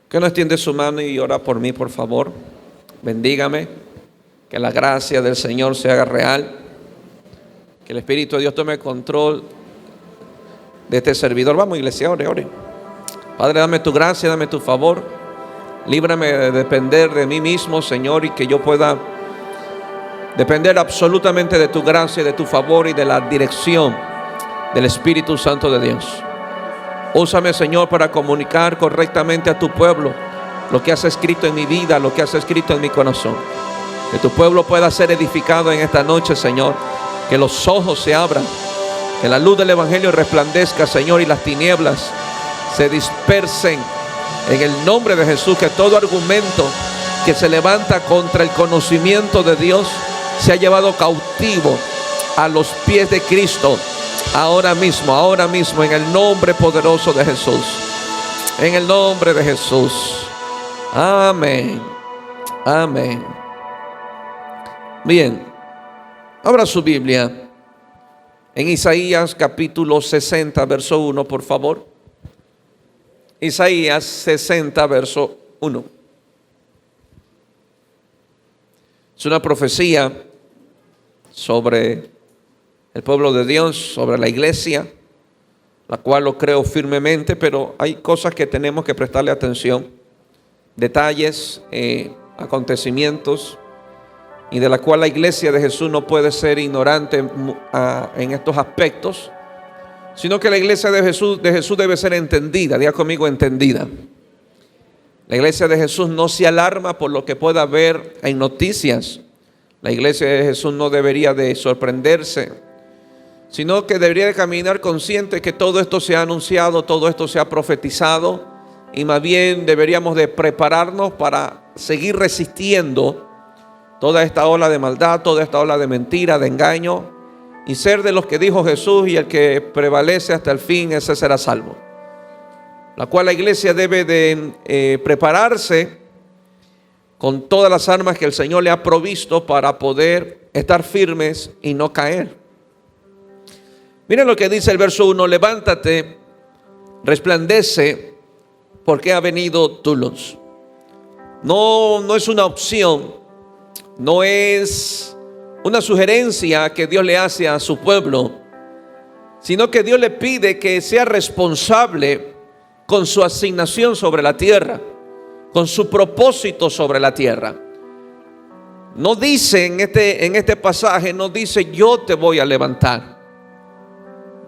Que no extiende su mano y ora por mí, por favor. Bendígame. Que la gracia del Señor se haga real. Que el Espíritu de Dios tome control de este servidor. Vamos, iglesia, ore. Padre, dame tu gracia, dame tu favor. Líbrame de depender de mí mismo, Señor, y que yo pueda depender absolutamente de tu gracia, de tu favor y de la dirección del Espíritu Santo de Dios. Úsame, Señor, para comunicar correctamente a tu pueblo lo que has escrito en mi vida, lo que has escrito en mi corazón. Que tu pueblo pueda ser edificado en esta noche, Señor. Que los ojos se abran, que la luz del Evangelio resplandezca, Señor, y las tinieblas se dispersen en el nombre de Jesús. Que todo argumento que se levanta contra el conocimiento de Dios se ha llevado cautivo a los pies de Cristo. Ahora mismo, en el nombre poderoso de Jesús. En el nombre de Jesús. Amén. Amén. Bien. Abra su Biblia en Isaías capítulo 60, verso 1, por favor. Isaías 60, verso 1. Es una profecía sobre el pueblo de Dios, sobre la iglesia, la cual lo creo firmemente, pero hay cosas que tenemos que prestarle atención, detalles, acontecimientos, y de la cual la iglesia de Jesús no puede ser ignorante en estos aspectos, sino que la iglesia de Jesús debe ser entendida. Diga conmigo, entendida. La iglesia de Jesús no se alarma por lo que pueda haber en noticias. La iglesia de Jesús no debería de sorprenderse, sino que debería de caminar consciente que todo esto se ha anunciado, todo esto se ha profetizado, y más bien deberíamos de prepararnos para seguir resistiendo toda esta ola de maldad, toda esta ola de mentira, de engaño, y ser de los que dijo Jesús: y el que prevalece hasta el fin, ese será salvo. La cual la iglesia debe de prepararse con todas las armas que el Señor le ha provisto para poder estar firmes y no caer. Miren lo que dice el verso 1: levántate, resplandece, porque ha venido tu luz. No es una opción, no es una sugerencia que Dios le hace a su pueblo, sino que Dios le pide que sea responsable con su asignación sobre la tierra, con su propósito sobre la tierra. No dice en este pasaje, no dice yo te voy a levantar,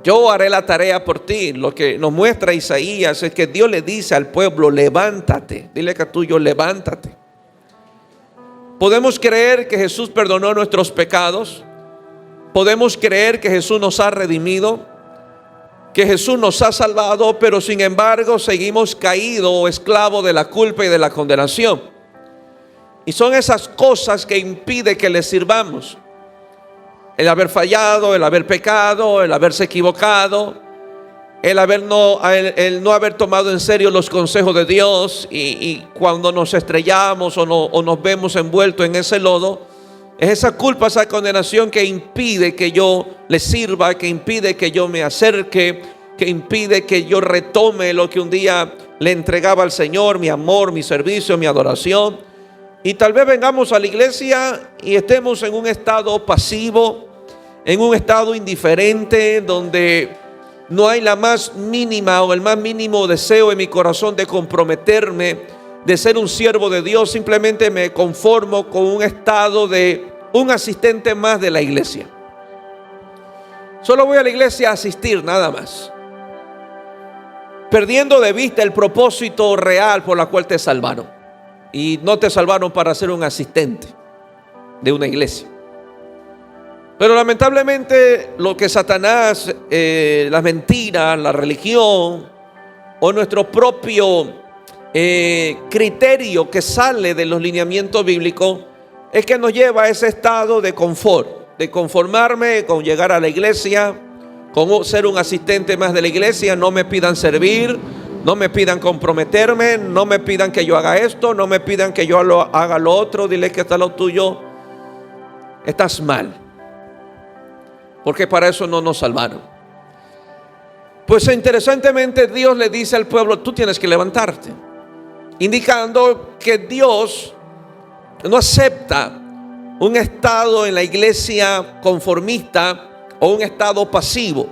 yo haré la tarea por ti. Lo que nos muestra Isaías es que Dios le dice al pueblo: levántate. Dile que a tuyo, levántate. Podemos creer que Jesús perdonó nuestros pecados. Podemos creer que Jesús nos ha redimido, que Jesús nos ha salvado, pero sin embargo seguimos caídos o esclavos de la culpa y de la condenación. Y son esas cosas que impiden que le sirvamos. El haber fallado, el haber pecado, el haberse equivocado, el no haber tomado en serio los consejos de Dios, y cuando nos estrellamos o nos vemos envueltos en ese lodo, es esa culpa, esa condenación que impide que yo le sirva, que impide que yo me acerque, que impide que yo retome lo que un día le entregaba al Señor: mi amor, mi servicio, mi adoración. Y tal vez vengamos a la iglesia y estemos en un estado pasivo, en un estado indiferente, donde no hay la más mínima o el más mínimo deseo en mi corazón de comprometerme, de ser un siervo de Dios. Simplemente me conformo con un estado de un asistente más de la iglesia. Solo voy a la iglesia a asistir, nada más, perdiendo de vista el propósito real por la cual te salvaron. Y no te salvaron para ser un asistente de una iglesia. Pero lamentablemente lo que Satanás, las mentiras, la religión o nuestro propio criterio que sale de los lineamientos bíblicos, es que nos lleva a ese estado de confort, de conformarme con llegar a la iglesia, con ser un asistente más de la iglesia. No me pidan servir, no me pidan comprometerme, no me pidan que yo haga esto, no me pidan que yo haga lo otro. Dile que está lo tuyo, estás mal, porque para eso no nos salvaron. Pues interesantemente Dios le dice al pueblo: tú tienes que levantarte. indicando que Dios no acepta un estado en la iglesia conformista o un estado pasivo,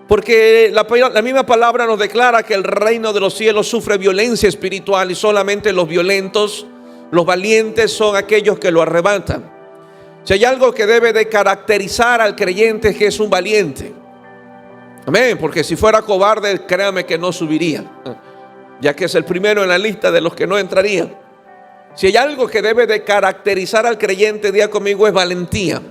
porque la misma palabra nos declara que el reino de los cielos sufre violencia espiritual y solamente los violentos, los valientes son aquellos que lo arrebatan. Si hay algo que debe de caracterizar al creyente es que es un valiente. Amén, porque si fuera cobarde, créame que no subiría, ya que es el primero en la lista de los que no entrarían. Si hay algo que debe de caracterizar al creyente, diga conmigo, es valentía.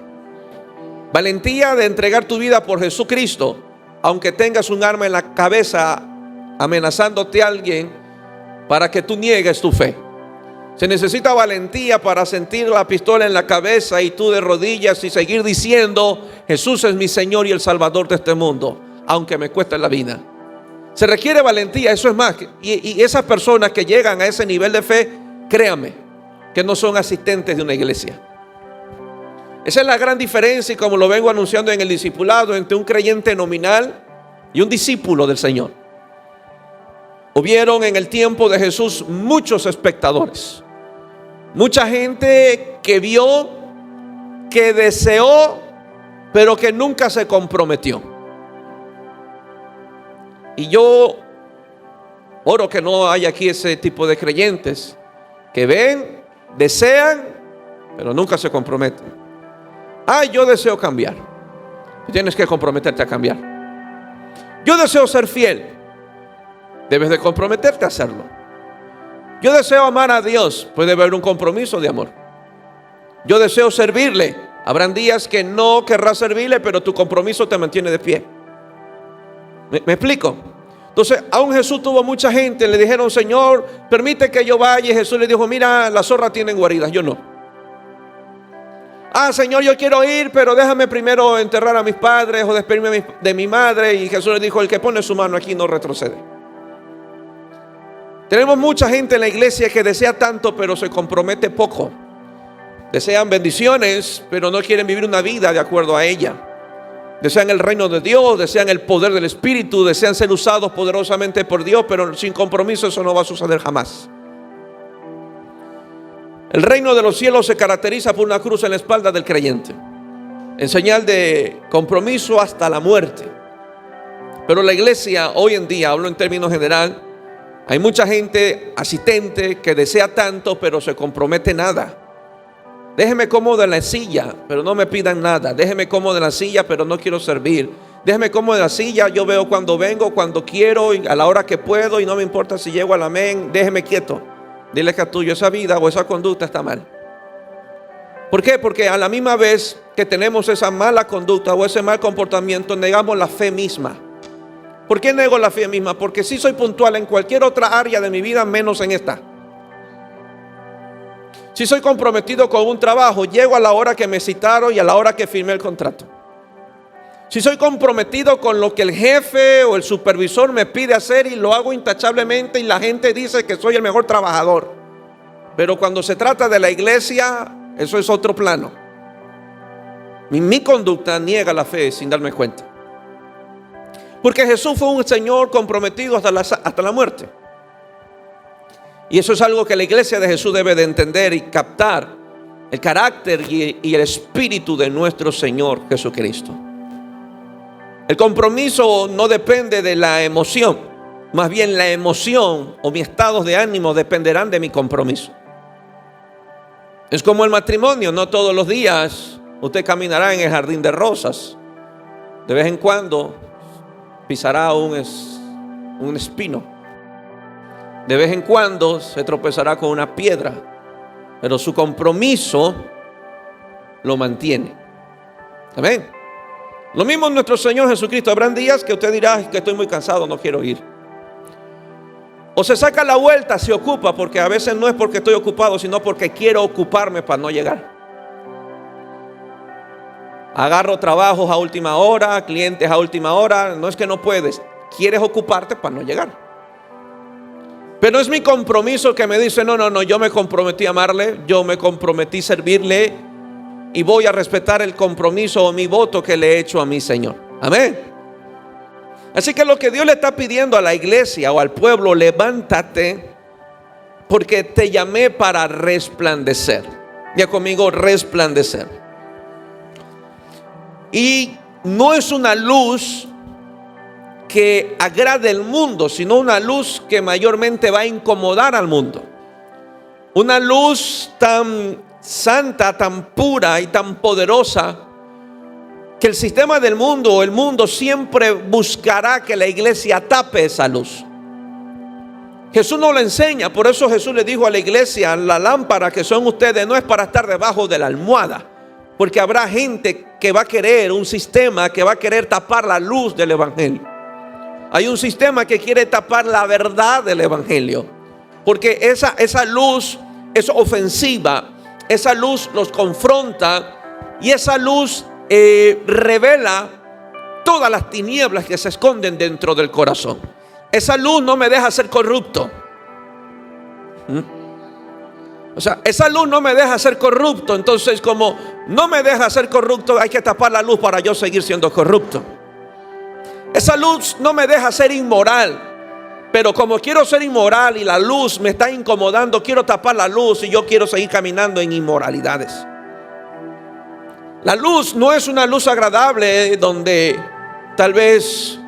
Valentía de entregar tu vida por Jesucristo, aunque tengas un arma en la cabeza amenazándote a alguien para que tú niegues tu fe. Se necesita valentía para sentir la pistola en la cabeza y tú de rodillas y seguir diciendo: Jesús es mi Señor y el Salvador de este mundo, aunque me cueste la vida. Se requiere valentía, eso es más. Y esas personas que llegan a ese nivel de fe, créame, que no son asistentes de una iglesia. Esa es la gran diferencia, y como lo vengo anunciando en el discipulado, entre un creyente nominal y un discípulo del Señor. Hubieron en el tiempo de Jesús muchos espectadores, mucha gente que vio, que deseó, pero que nunca se comprometió. Y yo oro que no haya aquí ese tipo de creyentes que ven, desean, pero nunca se comprometen. Yo deseo cambiar. Tienes que comprometerte a cambiar. Yo deseo ser fiel. Debes de comprometerte a hacerlo. Yo deseo amar a Dios. Puede haber un compromiso de amor. Yo deseo servirle. Habrán días que no querrás servirle, pero tu compromiso te mantiene de pie. ¿Me explico? Entonces, aún Jesús tuvo mucha gente. Le dijeron: Señor, permite que yo vaya. Y Jesús le dijo: mira, las zorras tienen guaridas, yo no. Señor, yo quiero ir, pero déjame primero enterrar a mis padres o despedirme de mi madre. Y Jesús le dijo: el que pone su mano aquí no retrocede. Tenemos mucha gente en la iglesia que desea tanto, pero se compromete poco. Desean bendiciones, pero no quieren vivir una vida de acuerdo a ella. Desean el reino de Dios, desean el poder del Espíritu, desean ser usados poderosamente por Dios, pero sin compromiso eso no va a suceder jamás. El reino de los cielos se caracteriza por una cruz en la espalda del creyente, en señal de compromiso hasta la muerte. Pero la iglesia hoy en día, hablo en términos general, hay mucha gente asistente que desea tanto, pero se compromete nada. Déjeme cómodo en la silla, pero no me pidan nada. Déjeme cómodo en la silla, pero no quiero servir. Déjeme cómodo en la silla, yo veo cuando vengo, cuando quiero y a la hora que puedo, y no me importa si llego al amén. Déjeme quieto. Dile que a tuyo esa vida o esa conducta está mal. ¿Por qué? Porque a la misma vez que tenemos esa mala conducta o ese mal comportamiento, negamos la fe misma. ¿Por qué nego la fe misma? Porque sí soy puntual en cualquier otra área de mi vida, menos en esta. Si soy comprometido con un trabajo, llego a la hora que me citaron y a la hora que firmé el contrato. Si soy comprometido con lo que el jefe o el supervisor me pide hacer, y lo hago intachablemente, y la gente dice que soy el mejor trabajador. Pero cuando se trata de la iglesia, eso es otro plano. Mi conducta niega la fe sin darme cuenta. Porque Jesús fue un Señor comprometido hasta la muerte. Y eso es algo que la iglesia de Jesús debe de entender y captar: el carácter y el espíritu de nuestro Señor Jesucristo. El compromiso no depende de la emoción, más bien la emoción o mis estados de ánimo dependerán de mi compromiso. Es como el matrimonio, no todos los días usted caminará en el jardín de rosas. De vez en cuando pisará un espino. De vez en cuando se tropezará con una piedra, pero su compromiso lo mantiene. Amén. Lo mismo nuestro Señor Jesucristo. Habrán días que usted dirá: que estoy muy cansado, no quiero ir. O se saca la vuelta, se ocupa, porque a veces no es porque estoy ocupado, sino porque quiero ocuparme para no llegar. Agarro trabajos a última hora, clientes a última hora. No es que no puedes, quieres ocuparte para no llegar. Pero es mi compromiso que me dice: no, yo me comprometí a amarle, yo me comprometí a servirle, y voy a respetar el compromiso o mi voto que le he hecho a mi Señor. Amén. Así que lo que Dios le está pidiendo a la iglesia o al pueblo: levántate porque te llamé para resplandecer. Ya conmigo, resplandecer. Y no es una luz que agrade al mundo, sino una luz que mayormente va a incomodar al mundo. Una luz tan santa, tan pura y tan poderosa que el sistema del mundo, el mundo siempre buscará que la iglesia tape esa luz. Jesús no lo enseña, por eso Jesús le dijo a la iglesia: la lámpara que son ustedes no es para estar debajo de la almohada, porque habrá gente que va a querer, un sistema que va a querer tapar la luz del evangelio. Hay un sistema que quiere tapar la verdad del evangelio, porque esa luz es ofensiva, esa luz los confronta y esa luz revela todas las tinieblas que se esconden dentro del corazón. Esa luz no me deja ser corrupto. O sea, esa luz no me deja ser corrupto. Entonces, como no me deja ser corrupto, hay que tapar la luz para yo seguir siendo corrupto. Esa luz no me deja ser inmoral, pero como quiero ser inmoral y la luz me está incomodando, quiero tapar la luz y yo quiero seguir caminando en inmoralidades. La luz no es una luz agradable donde tal vez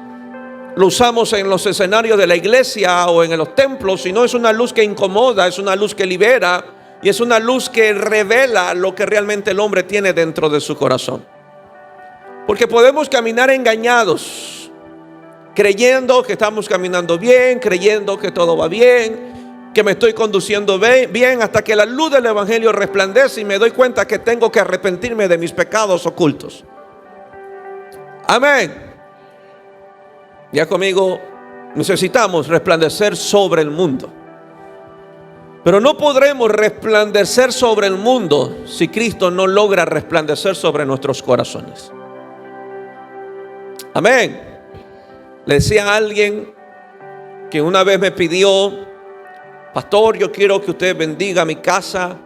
lo usamos en los escenarios de la iglesia o en los templos, sino es una luz que incomoda, es una luz que libera y es una luz que revela lo que realmente el hombre tiene dentro de su corazón. Porque podemos caminar engañados, creyendo que estamos caminando bien, creyendo que todo va bien, que me estoy conduciendo bien, hasta que la luz del evangelio resplandece y me doy cuenta que tengo que arrepentirme de mis pecados ocultos. Amén. Ya conmigo, necesitamos resplandecer sobre el mundo. Pero no podremos resplandecer sobre el mundo si Cristo no logra resplandecer sobre nuestros corazones. Amén. Le decía a alguien que una vez me pidió: pastor, yo quiero que usted bendiga mi casa,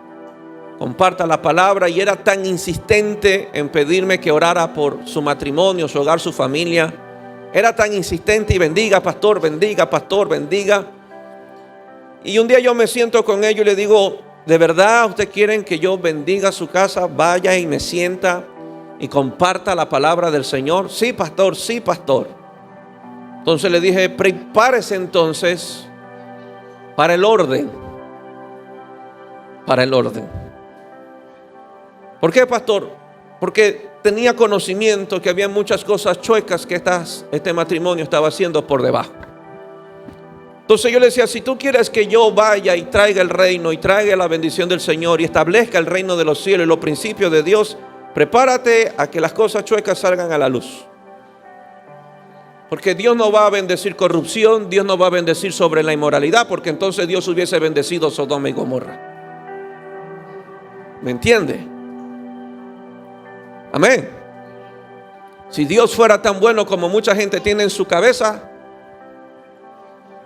comparta la palabra. Y era tan insistente en pedirme que orara por su matrimonio, su hogar, su familia. Era tan insistente: y bendiga, pastor, bendiga, pastor, bendiga. Y un día yo me siento con ellos y le digo: ¿de verdad ustedes quieren que yo bendiga su casa? Vaya y me sienta y comparta la palabra del Señor. Sí, pastor, sí, pastor. Entonces le dije: prepárese entonces para el orden. Para el orden. ¿Por qué, pastor? Porque tenía conocimiento que había muchas cosas chuecas que este matrimonio estaba haciendo por debajo. Entonces yo le decía: si tú quieres que yo vaya y traiga el reino y traiga la bendición del Señor y establezca el reino de los cielos y los principios de Dios, prepárate a que las cosas chuecas salgan a la luz. Porque Dios no va a bendecir corrupción, Dios no va a bendecir sobre la inmoralidad, porque entonces Dios hubiese bendecido Sodoma y Gomorra. ¿Me entiende? Amén. Si Dios fuera tan bueno como mucha gente tiene en su cabeza,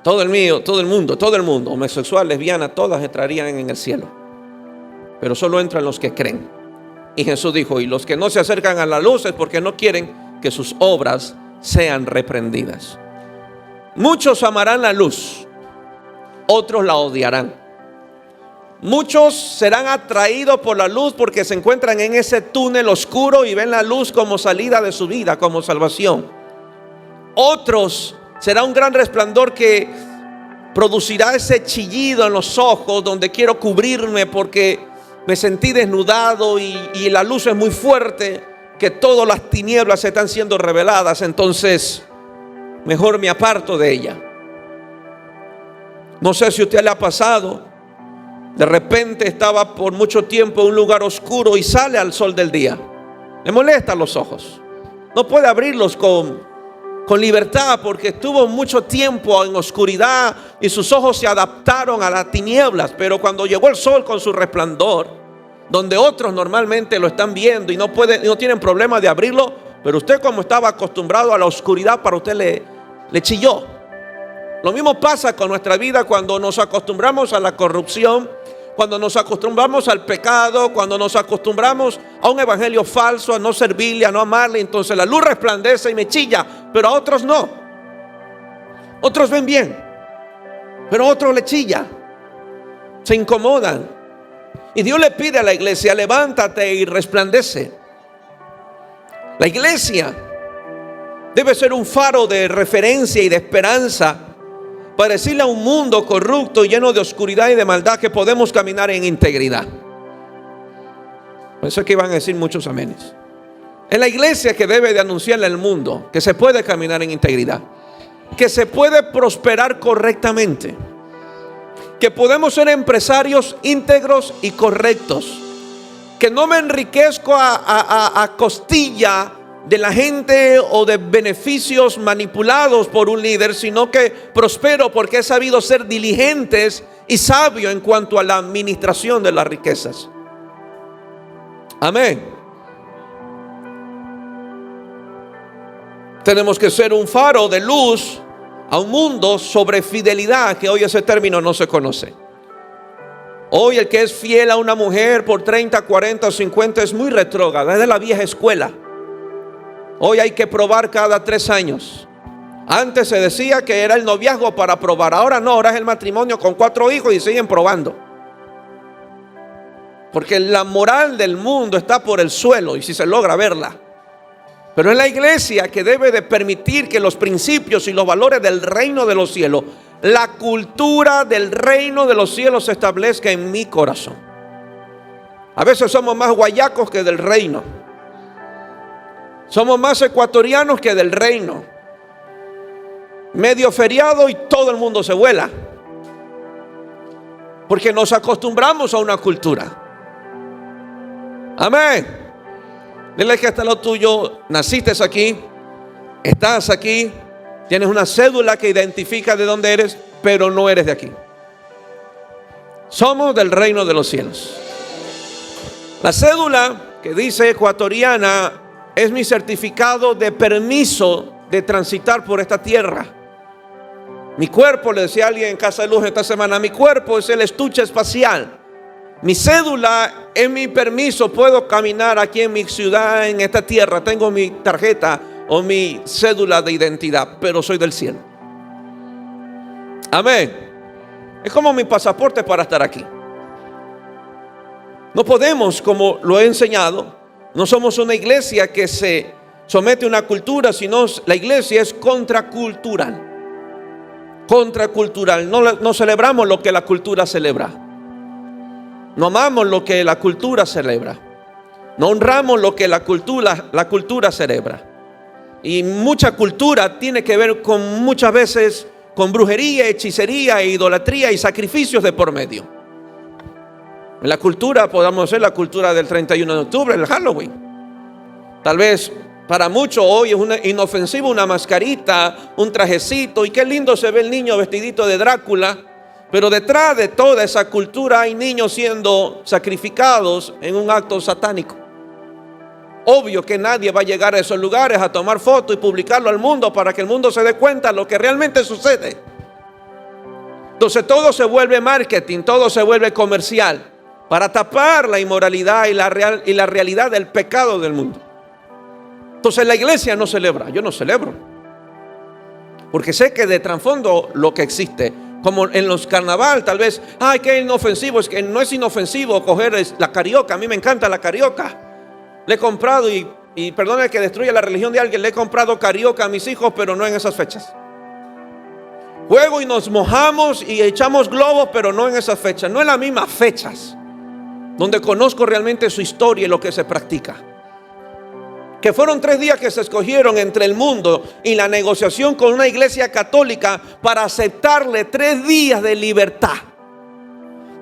todo el mundo, homosexual, lesbiana, todas entrarían en el cielo. Pero solo entran los que creen. Y Jesús dijo: y los que no se acercan a la luz es porque no quieren que sus obras sean reprendidas. Muchos amarán la luz, otros la odiarán. Muchos serán atraídos por la luz porque se encuentran en ese túnel oscuro y ven la luz como salida de su vida, como salvación. Otros será un gran resplandor que producirá ese chillido en los ojos, donde quiero cubrirme porque me sentí desnudado y la luz es muy fuerte, que todas las tinieblas están siendo reveladas. Entonces mejor me aparto de ella. No sé si a usted le ha pasado. De repente estaba por mucho tiempo en un lugar oscuro y sale al sol del día. Le molestan los ojos. No puede abrirlos con libertad porque estuvo mucho tiempo en oscuridad y sus ojos se adaptaron a las tinieblas. Pero cuando llegó el sol con su resplandor, donde otros normalmente lo están viendo y no tienen problema de abrirlo, pero usted, como estaba acostumbrado a la oscuridad, para usted le chilló. Lo mismo pasa con nuestra vida cuando nos acostumbramos a la corrupción, cuando nos acostumbramos al pecado, cuando nos acostumbramos a un evangelio falso, a no servirle, a no amarle. Entonces la luz resplandece y me chilla, pero a otros no. Otros ven bien, pero a otros le chilla. se incomodan. Y Dios le pide a la iglesia: levántate y resplandece. La iglesia debe ser un faro de referencia y de esperanza para decirle a un mundo corrupto, lleno de oscuridad y de maldad, que podemos caminar en integridad. Por eso es que van a decir muchos amenes. Es la iglesia que debe de anunciarle al mundo que se puede caminar en integridad, que se puede prosperar correctamente, que podemos ser empresarios íntegros y correctos, que no me enriquezco a costilla de la gente o de beneficios manipulados por un líder, sino que prospero porque he sabido ser diligentes y sabio en cuanto a la administración de las riquezas. Amén. Tenemos que ser un faro de luz a un mundo sobre fidelidad, que hoy ese término no se conoce. Hoy el que es fiel a una mujer por 30, 40 o 50 es muy retrógrado, es de la vieja escuela. Hoy hay que probar cada 3 años. Antes se decía que era el noviazgo para probar, ahora no, ahora es el matrimonio con 4 hijos y siguen probando. Porque la moral del mundo está por el suelo, y si se logra verla. Pero es la iglesia que debe de permitir que los principios y los valores del reino de los cielos, la cultura del reino de los cielos, se establezca en mi corazón. A veces somos más guayacos que del reino. Somos más ecuatorianos que del reino. Medio feriado y todo el mundo se vuela, porque nos acostumbramos a una cultura. Amén. Dile que está lo tuyo: naciste aquí, estás aquí, tienes una cédula que identifica de dónde eres, pero no eres de aquí. Somos del reino de los cielos. La cédula que dice ecuatoriana es mi certificado de permiso de transitar por esta tierra. Mi cuerpo, le decía alguien en Casa de Luz esta semana, mi cuerpo es el estuche espacial. Mi cédula es mi permiso, puedo caminar aquí en mi ciudad, en esta tierra. Tengo mi tarjeta o mi cédula de identidad, pero soy del cielo. Amén. Es como mi pasaporte para estar aquí. No podemos, como lo he enseñado, no somos una iglesia que se somete a una cultura, sino la iglesia es contracultural. Contracultural. No celebramos lo que la cultura celebra. No amamos lo que la cultura celebra. No honramos lo que la cultura celebra. Y mucha cultura tiene que ver con, muchas veces, con brujería, hechicería, idolatría y sacrificios de por medio. En la cultura podamos ser la cultura del 31 de octubre, el Halloween. Tal vez para muchos hoy es inofensivo una mascarita, un trajecito, y qué lindo se ve el niño vestidito de Drácula. Pero detrás de toda esa cultura hay niños siendo sacrificados en un acto satánico. Obvio que nadie va a llegar a esos lugares a tomar fotos y publicarlo al mundo para que el mundo se dé cuenta de lo que realmente sucede. Entonces todo se vuelve marketing, todo se vuelve comercial, para tapar la inmoralidad y la realidad del pecado del mundo. Entonces la iglesia no celebra, yo no celebro, porque sé que de trasfondo lo que existe, como en los carnaval, tal vez, ay, que inofensivo, es que no es inofensivo coger la carioca. A mí me encanta la carioca. Le he comprado, y perdone que destruya la religión de alguien, le he comprado carioca a mis hijos, pero no en esas fechas. Juego y nos mojamos y echamos globos, pero no en esas fechas. No en las mismas fechas donde conozco realmente su historia y lo que se practica. Que fueron 3 días que se escogieron entre el mundo y la negociación con una iglesia católica para aceptarle 3 días de libertad,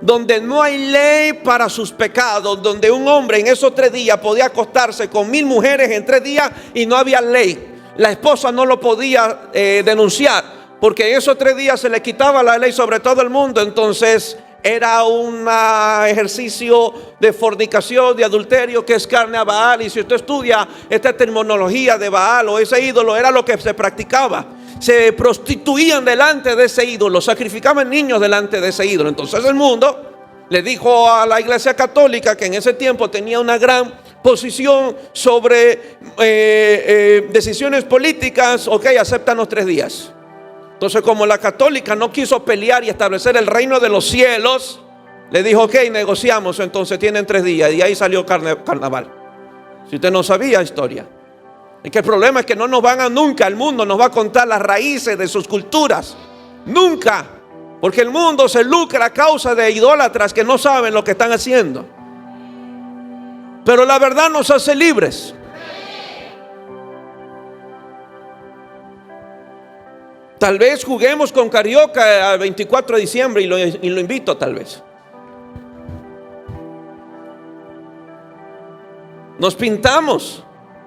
donde no hay ley para sus pecados, donde un hombre en esos 3 días podía acostarse con 1000 mujeres en 3 días y no había ley. La esposa no lo podía denunciar, porque en esos 3 días se le quitaba la ley sobre todo el mundo. Entonces era un ejercicio de fornicación, de adulterio, que es carne a Baal. Y si usted estudia esta terminología de Baal o ese ídolo, era lo que se practicaba. Se prostituían delante de ese ídolo, sacrificaban niños delante de ese ídolo. Entonces el mundo le dijo a la iglesia católica, que en ese tiempo tenía una gran posición sobre decisiones políticas: ok, acéptanos 3 días. Entonces, como la católica no quiso pelear y establecer el reino de los cielos, Le dijo, ok, negociamos, entonces tienen 3 días. Y ahí salió carnaval. Si usted no sabía historia. Es que el problema es que no nos van a nunca, el mundo nos va a contar las raíces de sus culturas. Nunca. Porque el mundo se lucra a causa de idólatras que no saben lo que están haciendo. Pero la verdad nos hace libres. Tal vez juguemos con Carioca el 24 de diciembre y lo invito tal vez. Nos pintamos.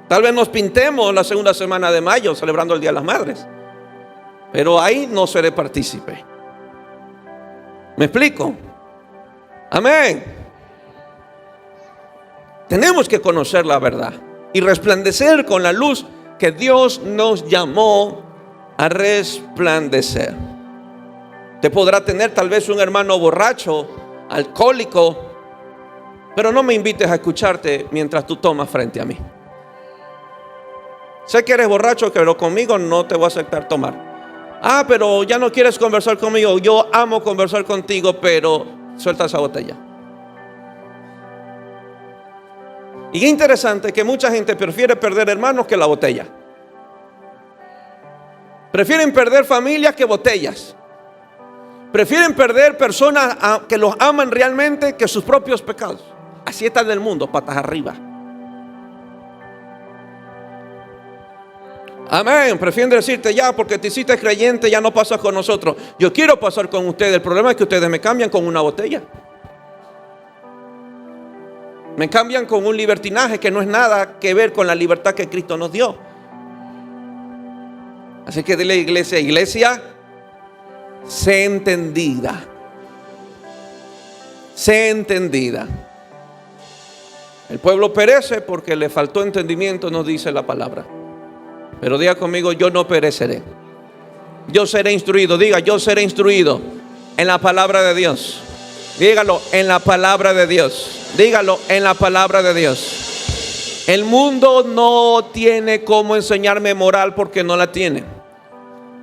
Tal vez nos pintemos la segunda semana de mayo celebrando el Día de las Madres. Pero ahí no seré partícipe. ¿Me explico? Amén. Tenemos que conocer la verdad y resplandecer con la luz que Dios nos llamó a resplandecer. Te podrá tener tal vez un hermano borracho, alcohólico, pero no me invites a escucharte mientras tú tomas frente a mí. Sé que eres borracho, pero conmigo no te voy a aceptar tomar. Pero ya no quieres conversar conmigo. Yo amo conversar contigo, pero suelta esa botella. Y es interesante que mucha gente prefiere perder hermanos que la botella. Prefieren perder familias que botellas. Prefieren perder personas que los aman realmente que sus propios pecados. Así está en el mundo, patas arriba. Amén. Prefieren decirte ya porque te hiciste creyente, ya no pasas con nosotros. Yo quiero pasar con ustedes. El problema es que ustedes me cambian con una botella. Me cambian con un libertinaje que no es nada que ver con la libertad que Cristo nos dio. Así que dile iglesia, iglesia, sé entendida. Sé entendida. El pueblo perece porque le faltó entendimiento, nos dice la palabra. Pero diga conmigo, yo no pereceré. Yo seré instruido. Diga, yo seré instruido en la palabra de Dios. Dígalo, en la palabra de Dios. Dígalo, en la palabra de Dios. El mundo no tiene cómo enseñarme moral porque no la tiene.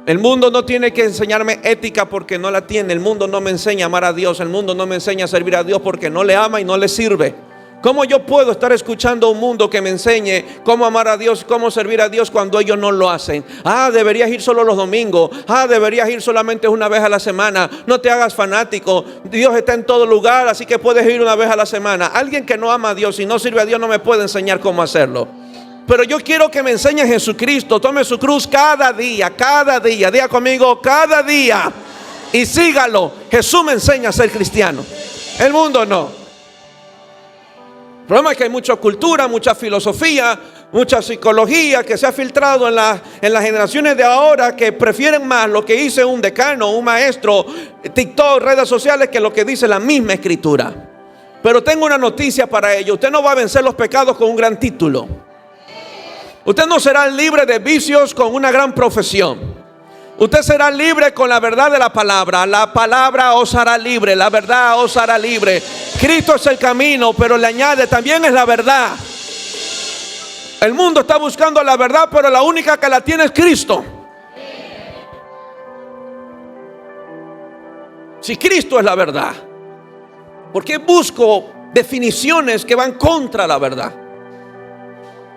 El mundo no tiene que enseñarme ética porque no la tiene. El mundo no me enseña a amar a Dios. El mundo no me enseña a servir a Dios porque no le ama y no le sirve. ¿Cómo yo puedo estar escuchando a un mundo que me enseñe cómo amar a Dios, cómo servir a Dios cuando ellos no lo hacen? Deberías ir solo los domingos. Deberías ir solamente una vez a la semana. No te hagas fanático. Dios está en todo lugar, así que puedes ir una vez a la semana. Alguien que no ama a Dios y no sirve a Dios no me puede enseñar cómo hacerlo. Pero yo quiero que me enseñe Jesucristo. Tome su cruz cada día, cada día. Diga conmigo, cada día. Y sígalo. Jesús me enseña a ser cristiano. El mundo no. El problema es que hay mucha cultura, mucha filosofía, mucha psicología que se ha filtrado en las generaciones de ahora, que prefieren más lo que dice un decano, un maestro, TikTok, redes sociales, que lo que dice la misma escritura. Pero tengo una noticia para ellos. Usted no va a vencer los pecados con un gran título. Usted no será libre de vicios con una gran profesión. Usted será libre con la verdad de la palabra. La palabra os hará libre. La verdad os hará libre. Cristo es el camino, pero le añade también es la verdad. El mundo está buscando la verdad, pero la única que la tiene es Cristo. Si Cristo es la verdad, ¿por qué busco definiciones que van contra la verdad?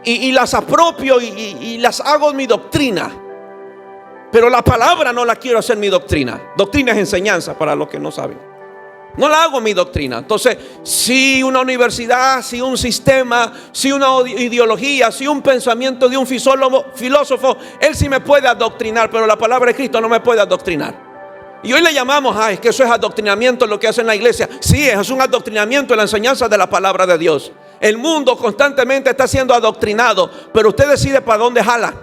Y las apropio y las hago mi doctrina. Pero la palabra no la quiero hacer mi doctrina. Doctrina es enseñanza para los que no saben. No la hago mi doctrina. Entonces, si una universidad, si un sistema, si una ideología, si un pensamiento de un filósofo, él sí me puede adoctrinar, pero la palabra de Cristo no me puede adoctrinar. Y hoy le llamamos, es que eso es adoctrinamiento lo que hace en la iglesia. Sí, es un adoctrinamiento en la enseñanza de la palabra de Dios. El mundo constantemente está siendo adoctrinado, pero usted decide para dónde jala.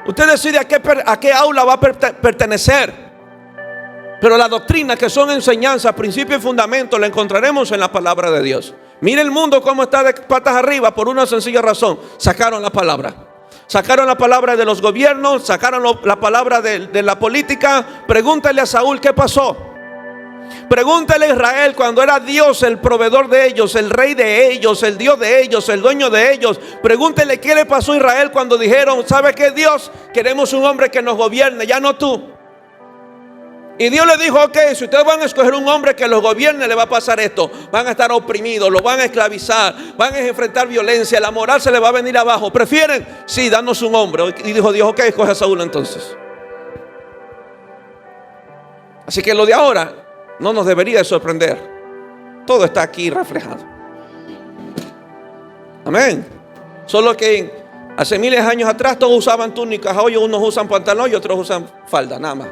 Usted decide a qué aula va a pertenecer. Pero la doctrina, que son enseñanzas, principios y fundamentos, la encontraremos en la palabra de Dios. Mire el mundo cómo está de patas arriba por una sencilla razón. Sacaron la palabra. Sacaron la palabra de los gobiernos, sacaron la palabra de la política. Pregúntale a Saúl qué pasó. Pregúntale a Israel cuando era Dios el proveedor de ellos, el rey de ellos, el Dios de ellos, el dueño de ellos. Pregúntele qué le pasó a Israel cuando dijeron, ¿sabe qué, Dios? Queremos un hombre que nos gobierne, ya no tú. Y Dios le dijo, ok, si ustedes van a escoger un hombre que los gobierne, le va a pasar esto. Van a estar oprimidos, los van a esclavizar, van a enfrentar violencia, la moral se les va a venir abajo. ¿Prefieren? Sí, danos un hombre. Y dijo Dios, ok, escoge a Saúl entonces. Así que lo de ahora no nos debería de sorprender. Todo está aquí reflejado. Amén. Solo que hace miles de años atrás todos usaban túnicas. Hoy unos usan pantalón y otros usan falda, nada más.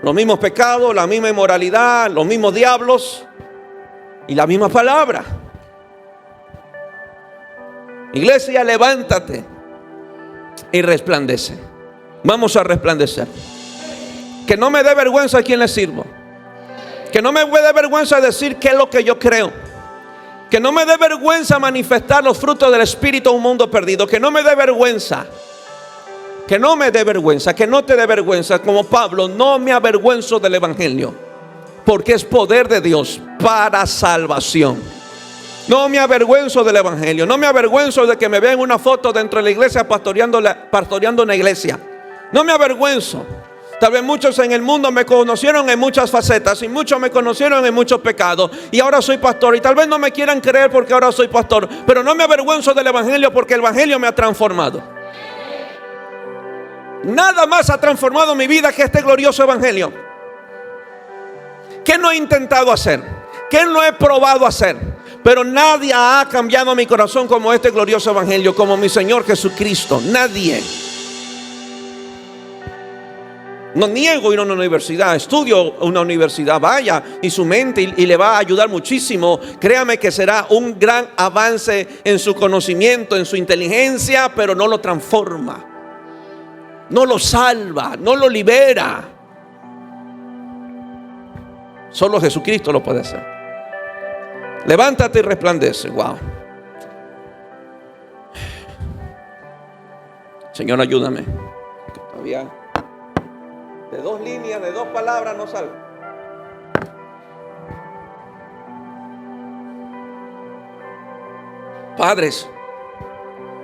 Los mismos pecados, la misma inmoralidad, los mismos diablos y la misma palabra. Iglesia, levántate y resplandece. Vamos a resplandecer. Que no me dé vergüenza a quien le sirvo. Que no me dé vergüenza decir qué es lo que yo creo. Que no me dé vergüenza manifestar los frutos del Espíritu a un mundo perdido. Que no me dé vergüenza. Que no me dé vergüenza, que no te dé vergüenza. Como Pablo, no me avergüenzo del Evangelio, porque es poder de Dios para salvación. No me avergüenzo del Evangelio. No me avergüenzo de que me vean una foto dentro de la iglesia pastoreando una iglesia. No me avergüenzo. Tal vez muchos en el mundo me conocieron en muchas facetas y muchos me conocieron en muchos pecados. Y ahora soy pastor y tal vez no me quieran creer porque ahora soy pastor. Pero no me avergüenzo del Evangelio porque el Evangelio me ha transformado. Nada más ha transformado mi vida que este glorioso Evangelio. ¿Qué no he intentado hacer? ¿Qué no he probado hacer? Pero nadie ha cambiado mi corazón como este glorioso Evangelio, como mi Señor Jesucristo. Nadie. No niego ir a una universidad, estudio una universidad, vaya y su mente y le va a ayudar muchísimo. Créame que será un gran avance en su conocimiento, en su inteligencia, pero no lo transforma. No lo salva, no lo libera. Solo Jesucristo lo puede hacer. Levántate y resplandece. Wow. Señor, ayúdame. Todavía de 2 líneas, de 2 palabras no salgo. Padres,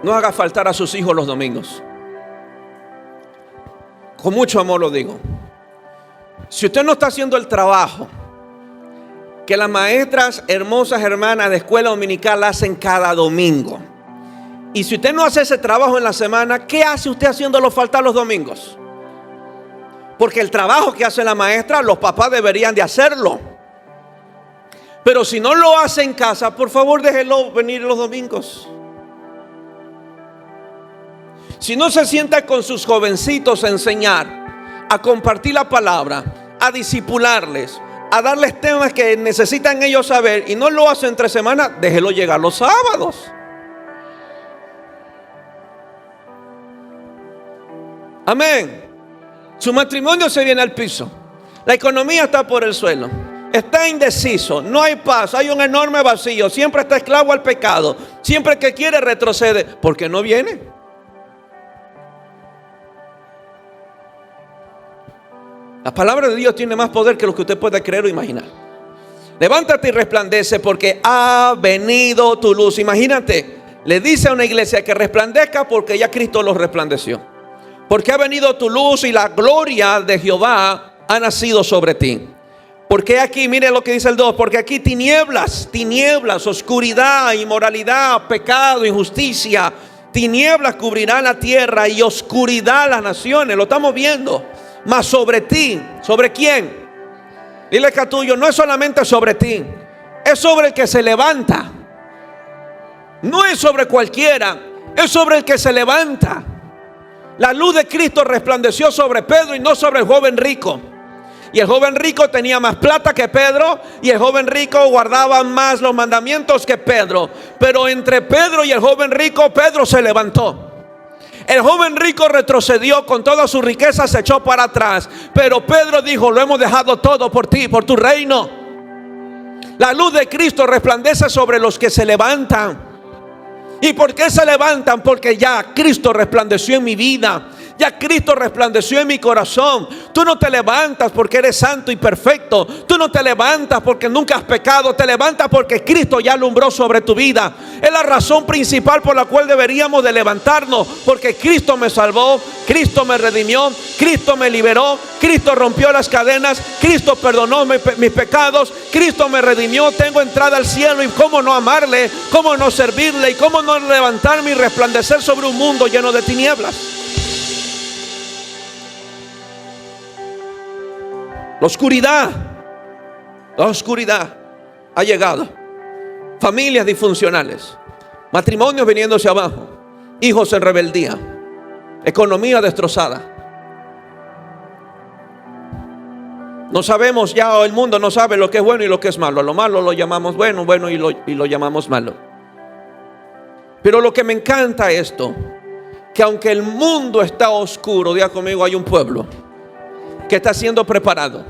no haga faltar a sus hijos los domingos. Con mucho amor lo digo. Si usted no está haciendo el trabajo que las maestras hermosas hermanas de escuela dominical hacen cada domingo, y si usted no hace ese trabajo en la semana, ¿qué hace usted haciéndolo faltar los domingos? Porque el trabajo que hace la maestra, los papás deberían de hacerlo. Pero si no lo hace en casa, por favor déjelo venir los domingos. Si no se sienta con sus jovencitos a enseñar, a compartir la palabra, a discipularles, a darles temas que necesitan ellos saber, y no lo hace entre semanas, déjelo llegar los sábados. Amén. Su matrimonio se viene al piso. La economía está por el suelo. Está indeciso, no hay paz, hay un enorme vacío. Siempre está esclavo al pecado. Siempre que quiere retrocede. ¿Por qué no viene? La palabra de Dios tiene más poder que lo que usted pueda creer o imaginar. Levántate y resplandece porque ha venido tu luz. Imagínate, le dice a una iglesia que resplandezca porque ya Cristo los resplandeció. Porque ha venido tu luz y la gloria de Jehová ha nacido sobre ti. Porque aquí, mire lo que dice el 2, porque aquí tinieblas, oscuridad, inmoralidad, pecado, injusticia, tinieblas cubrirán la tierra y oscuridad las naciones. Lo estamos viendo. Mas sobre ti, ¿sobre quién? Dile que a tuyo, no es solamente sobre ti, es sobre el que se levanta. No es sobre cualquiera, es sobre el que se levanta. La luz de Cristo resplandeció sobre Pedro y no sobre el joven rico. Y el joven rico tenía más plata que Pedro, y el joven rico guardaba más los mandamientos que Pedro. Pero entre Pedro y el joven rico, Pedro se levantó. El joven rico retrocedió con toda su riqueza, se echó para atrás. Pero Pedro dijo, lo hemos dejado todo por ti, por tu reino. La luz de Cristo resplandece sobre los que se levantan. ¿Y por qué se levantan? Porque ya Cristo resplandeció en mi vida. Ya Cristo resplandeció en mi corazón. Tú no te levantas porque eres santo y perfecto. Tú no te levantas porque nunca has pecado. Te levantas porque Cristo ya alumbró sobre tu vida. Es la razón principal por la cual deberíamos de levantarnos, porque Cristo me salvó, Cristo me redimió, Cristo me liberó, Cristo rompió las cadenas, Cristo perdonó mis pecados, Cristo me redimió. Tengo entrada al cielo, y cómo no amarle, cómo no servirle, y cómo no levantarme y resplandecer sobre un mundo lleno de tinieblas. La oscuridad ha llegado. Familias disfuncionales, matrimonios viniéndose abajo, hijos en rebeldía, economía destrozada. No sabemos ya, o el mundo no sabe lo que es bueno y lo que es malo. A lo malo lo llamamos bueno, y lo llamamos malo. Pero lo que me encanta es esto, que aunque el mundo está oscuro, diga conmigo, hay un pueblo que está siendo preparado,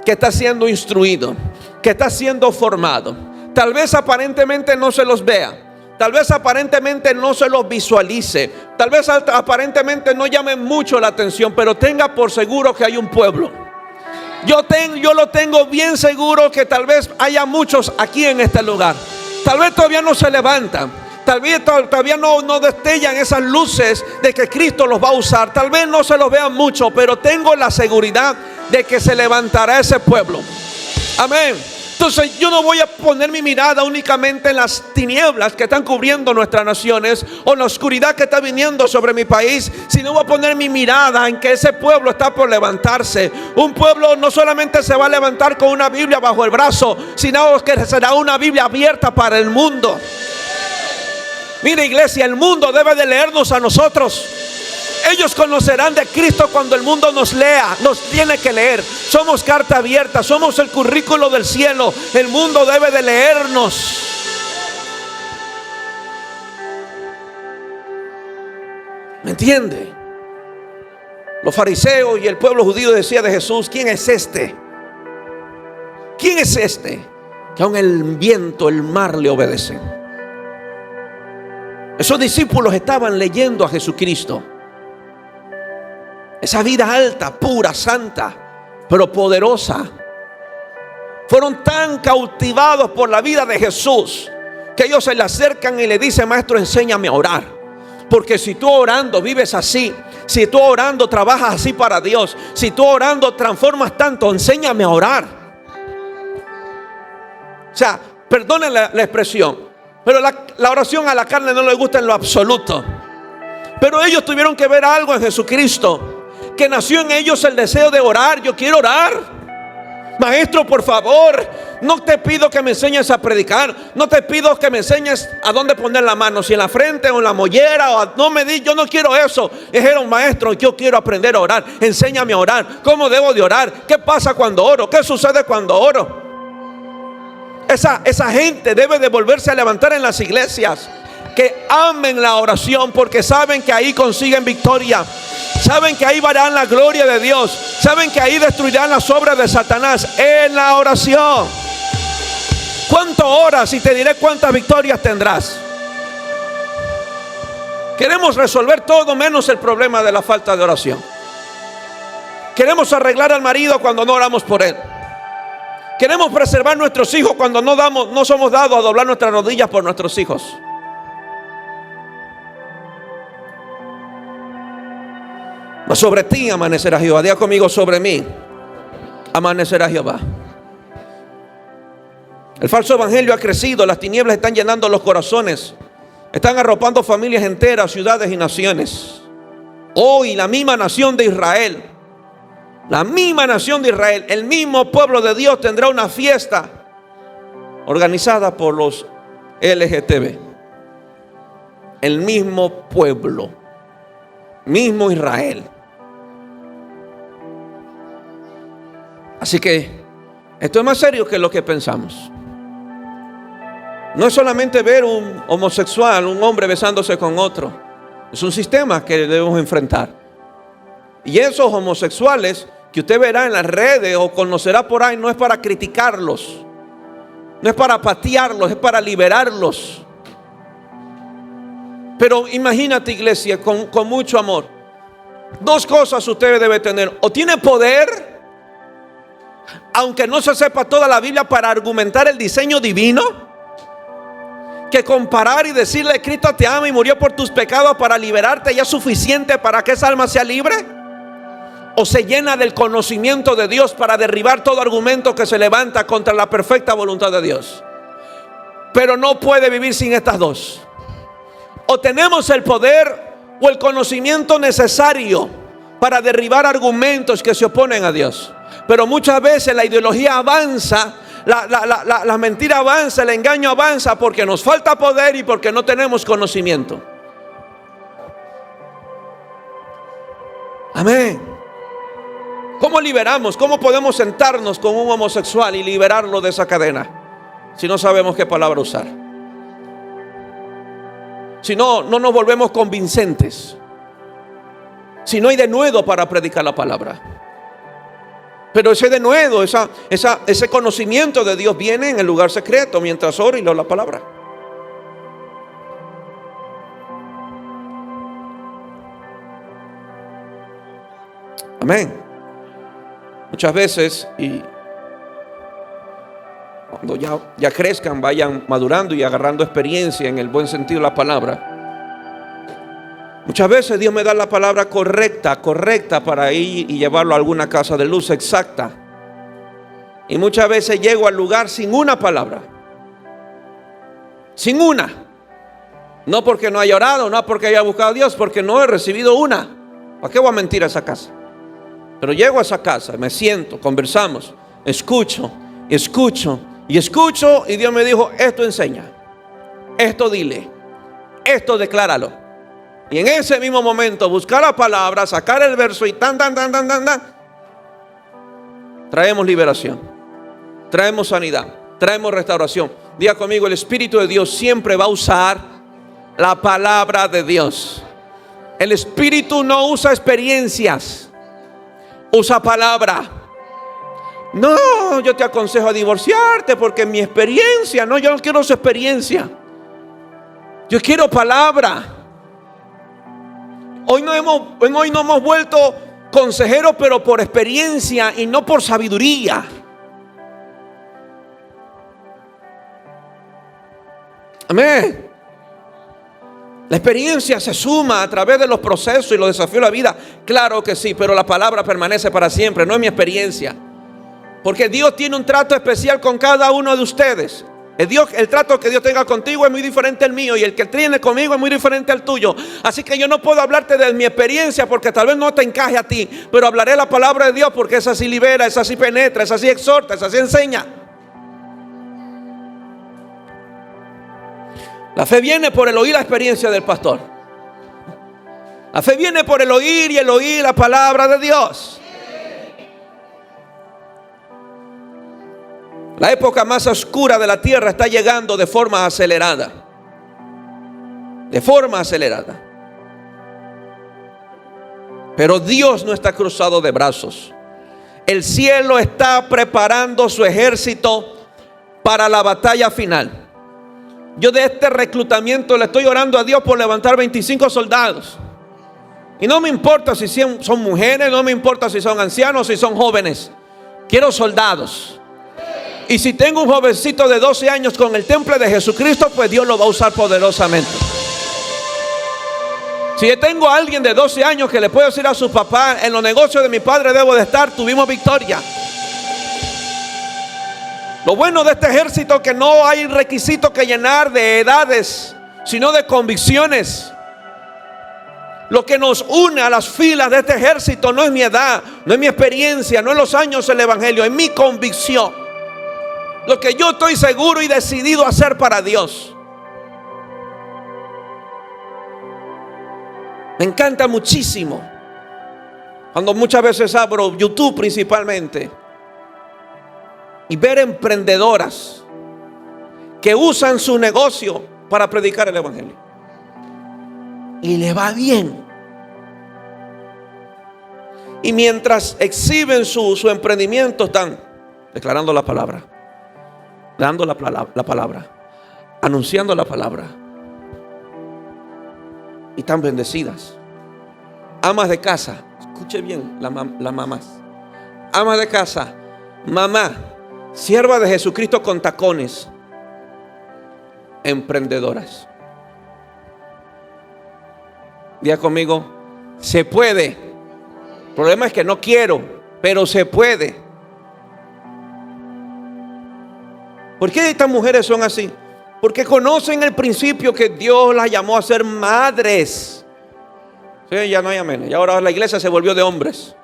que está siendo instruido, que está siendo formado. Tal vez aparentemente no se los vea, tal vez aparentemente no se los visualice, tal vez aparentemente no llame mucho la atención, pero tenga por seguro que hay un pueblo. Yo lo tengo bien seguro que tal vez haya muchos aquí en este lugar. Tal vez todavía no se levantan, tal vez todavía no destellan esas luces de que Cristo los va a usar. Tal vez no se los vean mucho, pero tengo la seguridad de que se levantará ese pueblo. Amén. Entonces yo no voy a poner mi mirada únicamente en las tinieblas que están cubriendo nuestras naciones, o en la oscuridad que está viniendo sobre mi país, sino voy a poner mi mirada en que ese pueblo está por levantarse. Un pueblo no solamente se va a levantar con una Biblia bajo el brazo, sino que será una Biblia abierta para el mundo. Mire, iglesia, el mundo debe de leernos a nosotros. Ellos conocerán de Cristo cuando el mundo nos lea, nos tiene que leer. Somos carta abierta, somos el currículo del cielo. El mundo debe de leernos. ¿Me entiende? Los fariseos y el pueblo judío decía de Jesús: ¿quién es este? ¿Quién es este que aun el viento, el mar le obedecen? Esos discípulos estaban leyendo a Jesucristo. Esa vida alta, pura, santa, pero poderosa. Fueron tan cautivados por la vida de Jesús que ellos se le acercan y le dicen: maestro, enséñame a orar. Porque si tú orando vives así, si tú orando trabajas así para Dios, si tú orando transformas tanto, enséñame a orar. O sea, perdonen la expresión, pero la oración a la carne no le gusta en lo absoluto. Pero ellos tuvieron que ver algo en Jesucristo, que nació en ellos el deseo de orar. Yo quiero orar. Maestro, por favor, no te pido que me enseñes a predicar, no te pido que me enseñes a dónde poner la mano, si en la frente o en la mollera, yo no quiero eso. Dijeron: maestro, yo quiero aprender a orar, enséñame a orar. ¿Cómo debo de orar? ¿Qué pasa cuando oro? ¿Qué sucede cuando oro? Esa gente debe de volverse a levantar en las iglesias, que amen la oración, porque saben que ahí consiguen victoria, saben que ahí verán la gloria de Dios, saben que ahí destruirán las obras de Satanás en la oración. ¿Cuánto oras? Y te diré cuántas victorias tendrás. Queremos resolver todo menos el problema de la falta de oración. Queremos arreglar al marido cuando no oramos por él. Queremos preservar nuestros hijos cuando no somos dados a doblar nuestras rodillas por nuestros hijos. Mas sobre ti amanecerá Jehová. Diga conmigo: sobre mí amanecerá Jehová. El falso evangelio ha crecido. Las tinieblas están llenando los corazones. Están arropando familias enteras, ciudades y naciones. Hoy la misma nación de Israel, el mismo pueblo de Dios tendrá una fiesta organizada por los LGTB. El mismo pueblo, mismo Israel. Así que esto es más serio que lo que pensamos. No es solamente ver un homosexual, un hombre besándose con otro. Es un sistema que debemos enfrentar. Y esos homosexuales que usted verá en las redes o conocerá por ahí, no es para criticarlos, no es para patearlos, es para liberarlos. Pero imagínate, iglesia, con mucho amor, Dos cosas usted debe tener: o tiene poder, aunque no se sepa toda la Biblia, para argumentar el diseño divino, que comparar y decirle: Cristo te ama y murió por tus pecados para liberarte, ya es suficiente para que esa alma sea libre. O se llena del conocimiento de Dios para derribar todo argumento que se levanta contra la perfecta voluntad de Dios. Pero no puede vivir sin estas dos. O tenemos el poder o el conocimiento necesario para derribar argumentos que se oponen a Dios. Pero muchas veces la ideología avanza, la mentira avanza, el engaño avanza porque nos falta poder y porque no tenemos conocimiento. Amén. ¿Cómo liberamos? ¿Cómo podemos sentarnos con un homosexual y liberarlo de esa cadena si no sabemos qué palabra usar? Si no nos volvemos convincentes. Si no hay denuedo para predicar la palabra. Pero ese denuedo, ese conocimiento de Dios viene en el lugar secreto mientras oro y leo la palabra. Amén. Muchas veces, y cuando ya crezcan, vayan madurando y agarrando experiencia en el buen sentido de la palabra, muchas veces Dios me da la palabra correcta para ir y llevarlo a alguna casa de luz exacta. Y muchas veces llego al lugar sin una palabra, sin una. No porque no haya orado, no porque haya buscado a Dios, porque no he recibido una. ¿Para qué voy a mentir a esa casa? Pero llego a esa casa, me siento, conversamos, escucho y Dios me dijo: esto enseña, esto dile, esto decláralo. Y en ese mismo momento buscar la palabra, sacar el verso y traemos liberación, traemos sanidad, traemos restauración. Diga conmigo: el Espíritu de Dios siempre va a usar la palabra de Dios. El Espíritu no usa experiencias, usa palabra. No, yo te aconsejo a divorciarte porque mi experiencia, no, yo no quiero su experiencia, yo quiero palabra. Hoy no hemos vuelto consejeros, pero por experiencia y no por sabiduría. Amén. La experiencia se suma a través de los procesos y los desafíos de la vida. Claro que sí, pero la palabra permanece para siempre, no es mi experiencia. Porque Dios tiene un trato especial con cada uno de ustedes. El trato que Dios tenga contigo es muy diferente al mío, y el que tiene conmigo es muy diferente al tuyo. Así que yo no puedo hablarte de mi experiencia porque tal vez no te encaje a ti, pero hablaré la palabra de Dios porque esa sí libera, esa sí penetra, esa sí exhorta, esa sí enseña. La fe viene por el oír la experiencia del pastor. La fe viene por el oír y el oír la palabra de Dios. La época más oscura de la tierra está llegando de forma acelerada. De forma acelerada. Pero Dios no está cruzado de brazos. El cielo está preparando su ejército para la batalla final. Yo de este reclutamiento le estoy orando a Dios por levantar 25 soldados. Y no me importa si son mujeres, no me importa si son ancianos, si son jóvenes. Quiero soldados. Y si tengo un jovencito de 12 años con el temple de Jesucristo, pues Dios lo va a usar poderosamente. Si yo tengo a alguien de 12 años que le puedo decir a su papá: en los negocios de mi padre debo de estar, tuvimos victoria. Lo bueno de este ejército es que no hay requisito que llenar de edades, sino de convicciones. Lo que nos une a las filas de este ejército no es mi edad, no es mi experiencia, no es los años del evangelio, es mi convicción. Lo que yo estoy seguro y decidido a hacer para Dios. Me encanta muchísimo cuando muchas veces abro YouTube principalmente y ver emprendedoras que usan su negocio para predicar el evangelio y le va bien. Y mientras exhiben su emprendimiento, están declarando la palabra, dando la palabra, anunciando la palabra, y están bendecidas. Amas de casa, escuche bien, las mamás. Amas de casa, mamá, sierva de Jesucristo con tacones, emprendedoras. Diga conmigo, se puede. El problema es que no quiero, pero se puede. ¿Por qué estas mujeres son así? Porque conocen el principio que Dios las llamó a ser madres. Sí, ya no hay amén. Y ahora la iglesia se volvió de hombres.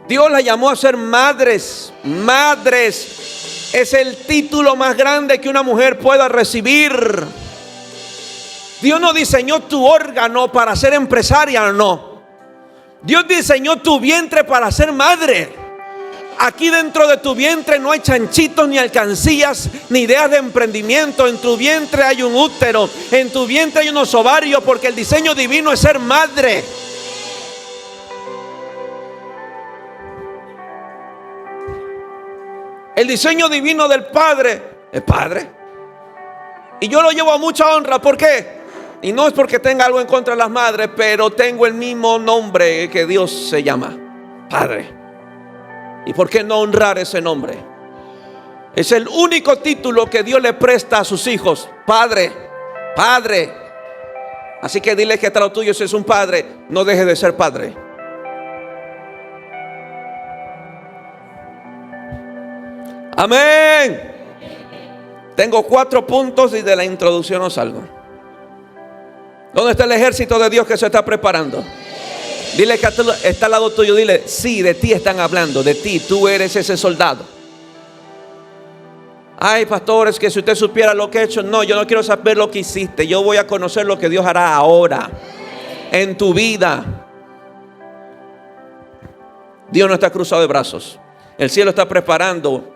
Dios las llamó a ser madres. Madres es el título más grande que una mujer pueda recibir. Dios no diseñó tu órgano para ser empresaria, no. Dios diseñó tu vientre para ser madre. Aquí dentro de tu vientre no hay chanchitos, ni alcancías, ni ideas de emprendimiento. En tu vientre hay un útero, en tu vientre hay unos ovarios, porque el diseño divino es ser madre. El diseño divino del Padre es Padre. Y yo lo llevo a mucha honra. ¿Por qué? Y no es porque tenga algo en contra de las madres, pero tengo el mismo nombre que Dios se llama, Padre. ¿Y por qué no honrar ese nombre? Es el único título que Dios le presta a sus hijos. Padre, Padre. Así que dile que está lo tuyo, si es un padre, no deje de ser padre. Amén. Tengo 4 puntos y de la introducción no salgo. ¿Dónde está el ejército de Dios que se está preparando? Dile que está al lado tuyo, dile, sí, de ti están hablando, de ti, tú eres ese soldado. Ay, pastores, que si usted supiera lo que he hecho. No, yo no quiero saber lo que hiciste. Yo voy a conocer lo que Dios hará ahora en tu vida. Dios no está cruzado de brazos. El cielo está preparando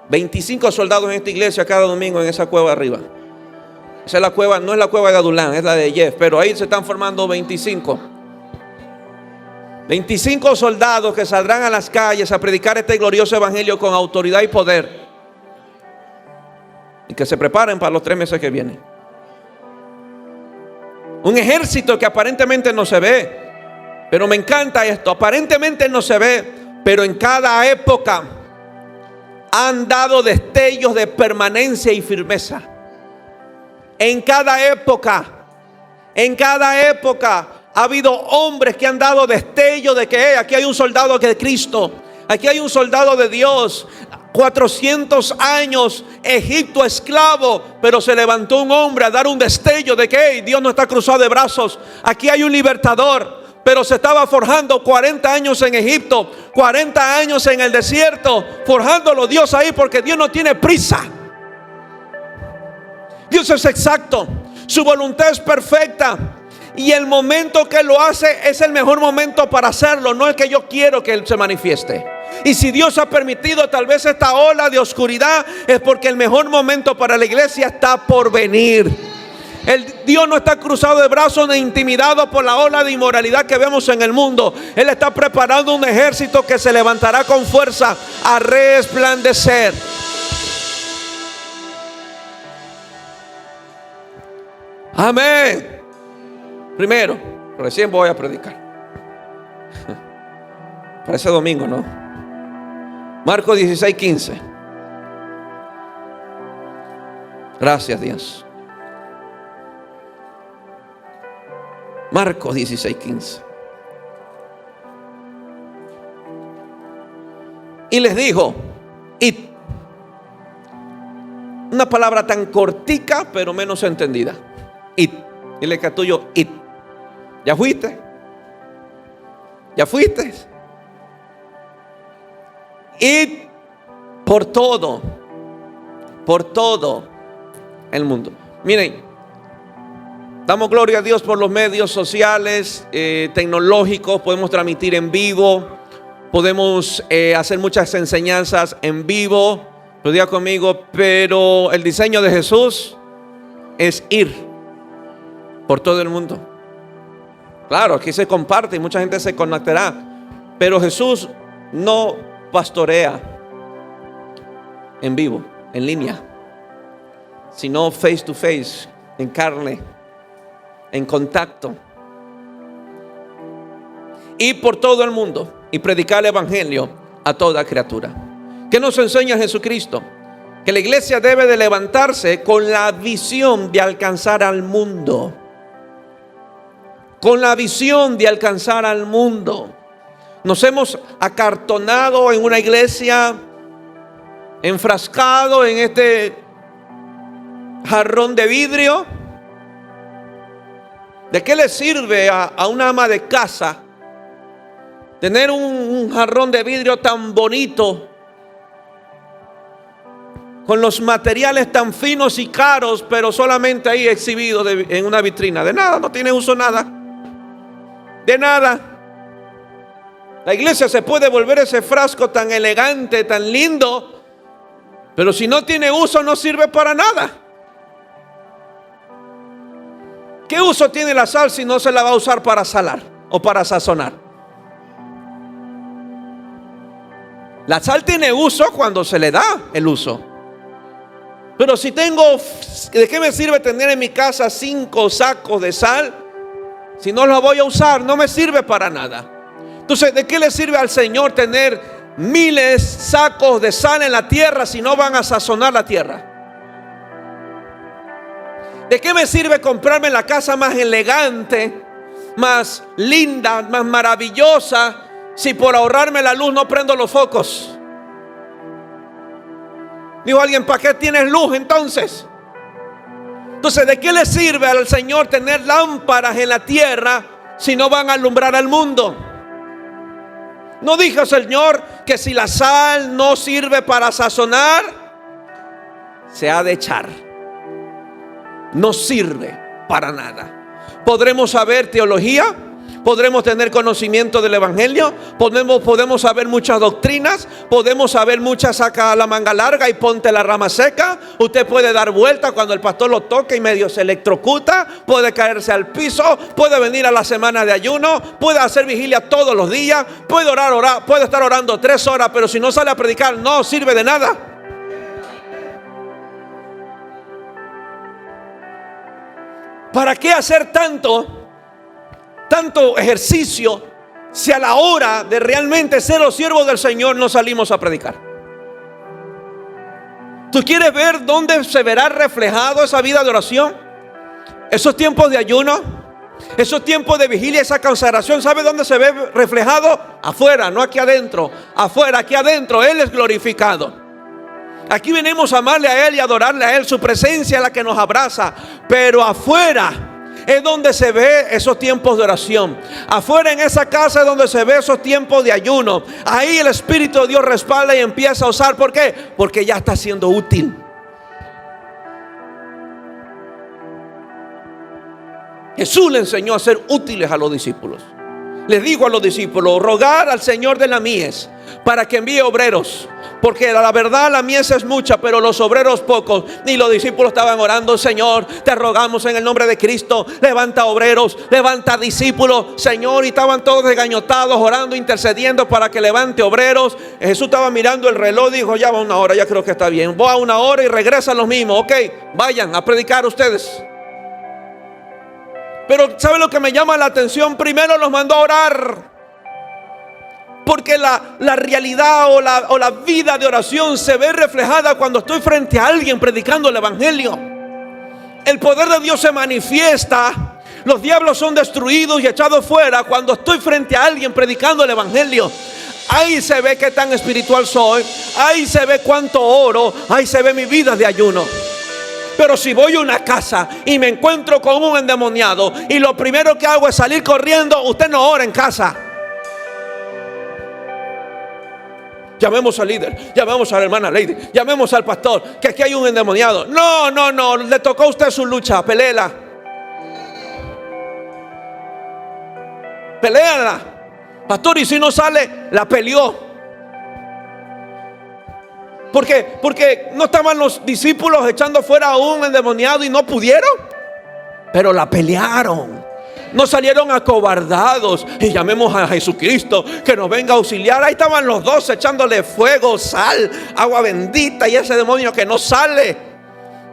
25 soldados en esta iglesia cada domingo en esa cueva arriba. Esa es la cueva, no es la cueva de Adulán, es la de Jeff, pero ahí se están formando 25 soldados que saldrán a las calles a predicar este glorioso evangelio con autoridad y poder. Y que se preparen para los 3 meses que vienen. Un ejército que aparentemente no se ve, pero me encanta esto. Aparentemente no se ve, pero en cada época han dado destellos de permanencia y firmeza. En cada época ha habido hombres que han dado destello de que aquí hay un soldado de Cristo, aquí hay un soldado de Dios. 400 años Egipto esclavo, pero se levantó un hombre a dar un destello de que Dios no está cruzado de brazos. Aquí hay un libertador, pero se estaba forjando 40 años en Egipto, 40 años en el desierto, forjándolo Dios ahí, porque Dios no tiene prisa. Dios es exacto, su voluntad es perfecta, y el momento que lo hace es el mejor momento para hacerlo, no el que yo quiero que Él se manifieste. Y si Dios ha permitido tal vez esta ola de oscuridad, es porque el mejor momento para la iglesia está por venir. Dios no está cruzado de brazos ni intimidado por la ola de inmoralidad que vemos en el mundo. Él está preparando un ejército que se levantará con fuerza a resplandecer. Amén. Primero, recién voy a predicar. Para ese domingo, ¿no? Marcos 16:15. Gracias, Dios. Marcos 16:15. Y les dijo, id. Una palabra tan cortica pero menos entendida. Id. Dile que a tuyo, id. ¿Ya fuiste? ¿Ya fuiste? Id por todo el mundo. Miren, damos gloria a Dios por los medios sociales, tecnológicos. Podemos transmitir en vivo, podemos hacer muchas enseñanzas en vivo. Lo diga conmigo, pero el diseño de Jesús es ir por todo el mundo. Claro, aquí se comparte y mucha gente se conectará, pero Jesús no pastorea en vivo, en línea, sino face to face, en carne, en contacto. ir por todo el mundo y predicar el evangelio a toda criatura. ¿Qué nos enseña Jesucristo? Que la iglesia debe de levantarse con la visión de alcanzar al mundo. Con la visión de alcanzar al mundo. Nos hemos acartonado en una iglesia, enfrascado en este jarrón de vidrio. ¿De qué le sirve a una ama de casa tener un jarrón de vidrio tan bonito, con los materiales tan finos y caros, pero solamente ahí exhibido en una vitrina? De nada, no tiene uso nada. De nada. La iglesia se puede volver ese frasco tan elegante, tan lindo, pero si no tiene uso no sirve para nada. ¿Qué uso tiene la sal si no se la va a usar para salar o para sazonar? La sal tiene uso cuando se le da el uso. Pero si tengo, ¿de qué me sirve tener en mi casa 5 sacos de sal? Si no los voy a usar, no me sirve para nada. Entonces, ¿de qué le sirve al Señor tener miles de sacos de sal en la tierra si no van a sazonar la tierra? ¿De qué me sirve comprarme la casa más elegante, más linda, más maravillosa, si por ahorrarme la luz no prendo los focos? Dijo alguien, ¿para qué tienes luz entonces? Entonces, ¿de qué le sirve al Señor tener lámparas en la tierra si no van a alumbrar al mundo? ¿No dijo el Señor que si la sal no sirve para sazonar, se ha de echar? No sirve para nada. Podremos saber teología, podremos tener conocimiento del evangelio, podemos saber muchas doctrinas, podemos saber muchas, saca la manga larga y ponte la rama seca. Usted puede dar vuelta cuando el pastor lo toca y medio se electrocuta, puede caerse al piso, puede venir a la semana de ayuno, puede hacer vigilia todos los días, puede orar, puede estar orando 3 horas, pero si no sale a predicar no sirve de nada. ¿Para qué hacer tanto ejercicio si a la hora de realmente ser los siervos del Señor no salimos a predicar? ¿Tú quieres ver dónde se verá reflejado esa vida de oración? Esos tiempos de ayuno, esos tiempos de vigilia, esa consagración, ¿sabe dónde se ve reflejado? Afuera, no aquí adentro. Afuera, aquí adentro, Él es glorificado. Aquí venimos a amarle a Él y adorarle a Él. Su presencia es la que nos abraza. Pero afuera es donde se ve esos tiempos de oración. Afuera en esa casa es donde se ve esos tiempos de ayuno. Ahí el Espíritu de Dios respalda y empieza a usar. ¿Por qué? Porque ya está siendo útil. Jesús le enseñó a ser útiles a los discípulos. Les dijo a los discípulos: rogar al Señor de la mies para que envíe obreros, porque la verdad la mies es mucha, pero los obreros pocos. Y los discípulos estaban orando: Señor, te rogamos en el nombre de Cristo, levanta obreros, levanta discípulos, Señor. Y estaban todos desgañotados, orando, intercediendo para que levante obreros. Jesús estaba mirando el reloj y dijo: ya va 1 hora, ya creo que está bien. Voy a 1 hora y regresan los mismos. Ok, vayan a predicar ustedes. Pero ¿sabe lo que me llama la atención? Primero los mandó a orar. Porque la realidad o la vida de oración se ve reflejada cuando estoy frente a alguien predicando el evangelio. El poder de Dios se manifiesta. Los diablos son destruidos y echados fuera cuando estoy frente a alguien predicando el evangelio. Ahí se ve qué tan espiritual soy. Ahí se ve cuánto oro. Ahí se ve mi vida de ayuno. Pero si voy a una casa y me encuentro con un endemoniado y lo primero que hago es salir corriendo, usted no ora en casa. Llamemos al líder, llamemos a la hermana Lady, llamemos al pastor, que aquí hay un endemoniado. No, le tocó a usted su lucha, peléela. Peléala. Pastor, y si no sale, la peleó. ¿Por qué? Porque no estaban los discípulos echando fuera a un endemoniado y no pudieron, pero la pelearon. No salieron acobardados y llamemos a Jesucristo que nos venga a auxiliar. Ahí estaban los dos echándole fuego, sal, agua bendita y ese demonio que no sale.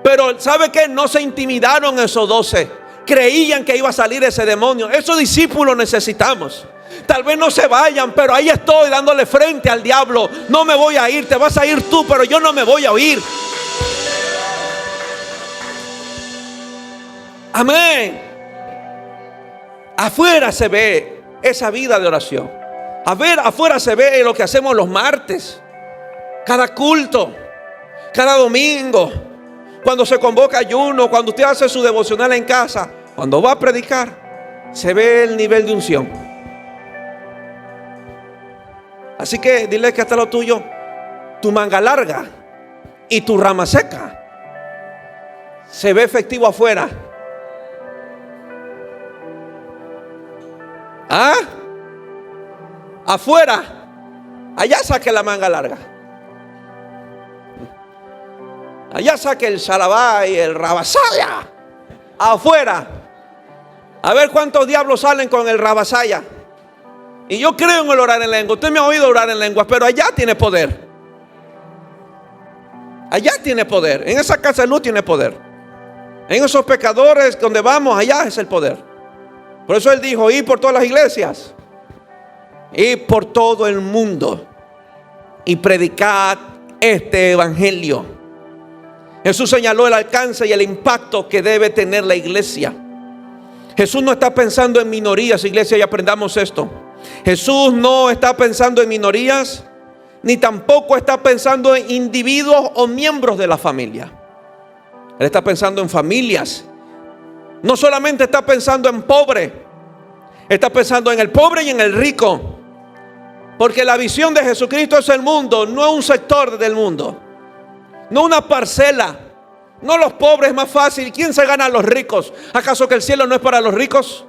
Pero ¿sabe qué? No se intimidaron esos 12. Creían que iba a salir ese demonio. Esos discípulos necesitamos. Tal vez no se vayan, pero ahí estoy dándole frente al diablo. No me voy a ir, te vas a ir tú, pero yo no me voy a ir. Amén. Afuera se ve esa vida de oración. A ver, afuera se ve lo que hacemos los martes, cada culto, cada domingo, cuando se convoca ayuno, cuando usted hace su devocional en casa, cuando va a predicar, se ve el nivel de unción. Así que dile que hasta lo tuyo, tu manga larga y tu rama seca, se ve efectivo afuera. ¿Ah? Afuera, allá saque la manga larga, allá saque el shalabá y el rabasaya. Afuera, a ver cuántos diablos salen con el rabasaya. Y yo creo en el orar en lengua. Usted me ha oído orar en lengua, pero allá tiene poder. Allá tiene poder. En esa casa de luz tiene poder. En esos pecadores donde vamos, allá es el poder. Por eso Él dijo: ir por todas las iglesias, ir por todo el mundo y predicar este evangelio. Jesús señaló el alcance y el impacto que debe tener la iglesia. Jesús no está pensando en minorías, iglesia, y aprendamos esto. Jesús no está pensando en minorías, ni tampoco está pensando en individuos o miembros de la familia. Él está pensando en familias. No solamente está pensando en pobre, está pensando en el pobre y en el rico. Porque la visión de Jesucristo es el mundo, no un sector del mundo, no una parcela, no los pobres. Es más fácil. ¿Quién se gana a los ricos? ¿Acaso que el cielo no es para los ricos?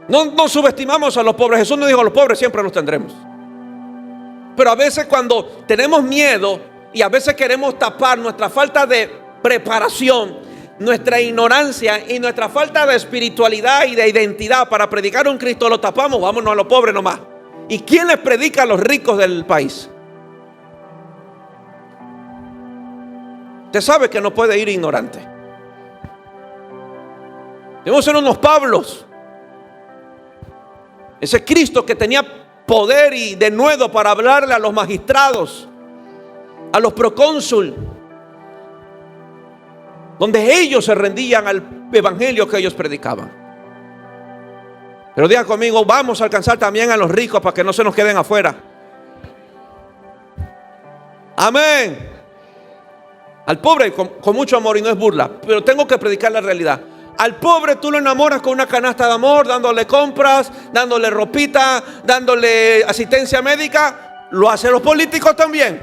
No subestimamos a los pobres. Jesús nos dijo: los pobres siempre los tendremos. Pero a veces cuando tenemos miedo y a veces queremos tapar nuestra falta de preparación, nuestra ignorancia y nuestra falta de espiritualidad y de identidad para predicar a un Cristo, lo tapamos. Vámonos a los pobres nomás. ¿Y quién les predica a los ricos del país? Usted sabe que no puede ir ignorante. Debemos ser unos Pablos. Ese Cristo que tenía poder y denuedo para hablarle a los magistrados, a los procónsul, donde ellos se rendían al evangelio que ellos predicaban. Pero diga conmigo: vamos a alcanzar también a los ricos para que no se nos queden afuera. Amén. Al pobre con mucho amor, y no es burla, pero tengo que predicar la realidad. Al pobre tú lo enamoras con una canasta de amor, dándole compras, dándole ropita, dándole asistencia médica. Lo hacen los políticos también.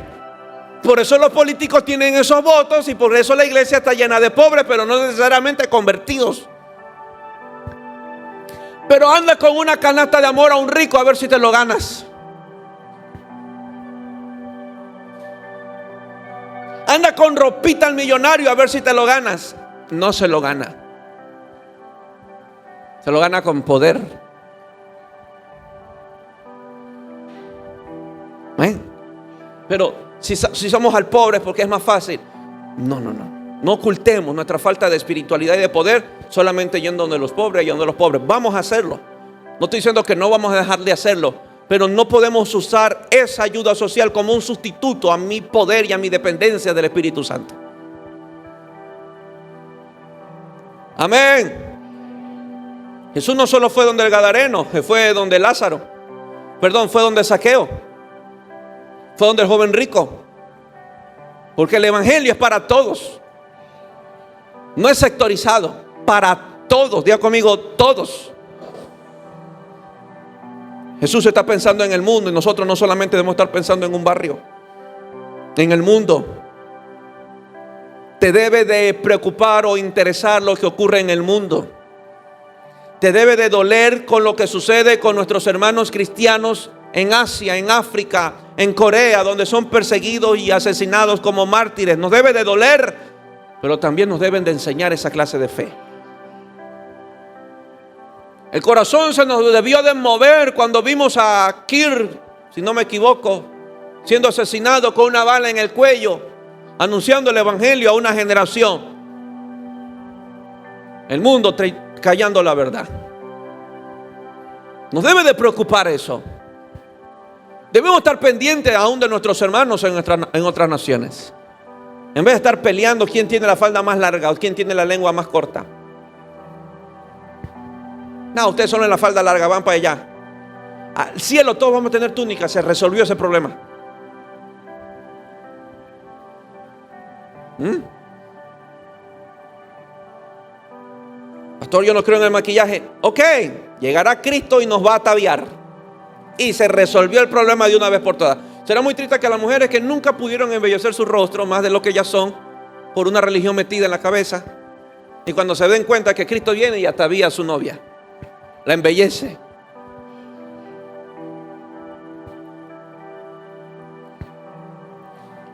Por eso los políticos tienen esos votos y por eso la iglesia está llena de pobres, pero no necesariamente convertidos. Pero anda con una canasta de amor a un rico a ver si te lo ganas. Anda con ropita al millonario a ver si te lo ganas. No se lo gana. Se lo gana con poder. Pero si somos al pobre porque es más fácil. No ocultemos nuestra falta de espiritualidad y de poder solamente yendo donde los pobres y donde los pobres. Vamos a hacerlo. No estoy diciendo que no vamos a dejar de hacerlo, pero no podemos usar esa ayuda social como un sustituto a mi poder y a mi dependencia del Espíritu Santo. Amén. Jesús no solo fue donde el Gadareno, fue donde Lázaro. Fue donde Zaqueo. Fue donde el joven rico. Porque el evangelio es para todos. No es sectorizado, para todos. Diga conmigo: todos. Jesús está pensando en el mundo y nosotros no solamente debemos estar pensando en un barrio, en el mundo. Te debe de preocupar o interesar lo que ocurre en el mundo. Te debe de doler con lo que sucede con nuestros hermanos cristianos en Asia, en África, en Corea, donde son perseguidos y asesinados como mártires. Nos debe de doler, pero también nos deben de enseñar esa clase de fe. El corazón se nos debió de mover cuando vimos a Kir, si no me equivoco, siendo asesinado con una bala en el cuello, anunciando el evangelio a una generación. El mundo callando la verdad. Nos debe de preocupar eso. Debemos estar pendientes aún de nuestros hermanos en otras naciones. En vez de estar peleando quién tiene la falda más larga o quién tiene la lengua más corta. No, ustedes son en la falda larga, van para allá. Al cielo todos vamos a tener túnicas. Se resolvió ese problema. Pastor, yo no creo en el maquillaje. Ok, llegará Cristo y nos va a ataviar. Y se resolvió el problema de una vez por todas. Será muy triste que las mujeres que nunca pudieron embellecer su rostro más de lo que ya son, por una religión metida en la cabeza, y cuando se den cuenta que Cristo viene y atavía a su novia, la embellece.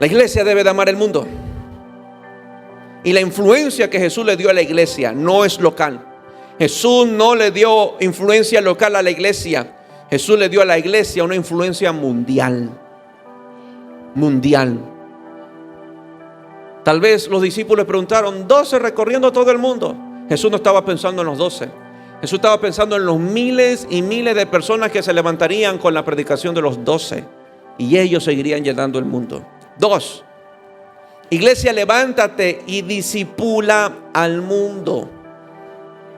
La iglesia debe de amar el mundo. Y la influencia que Jesús le dio a la iglesia no es local. Jesús no le dio influencia local a la iglesia. Jesús le dio a la iglesia una influencia mundial. Mundial. Tal vez los discípulos preguntaron, 12 recorriendo todo el mundo. Jesús no estaba pensando en los 12. Jesús estaba pensando en los miles y miles de personas que se levantarían con la predicación de los 12. Y ellos seguirían llenando el mundo. 2. Iglesia, levántate y discipula al mundo.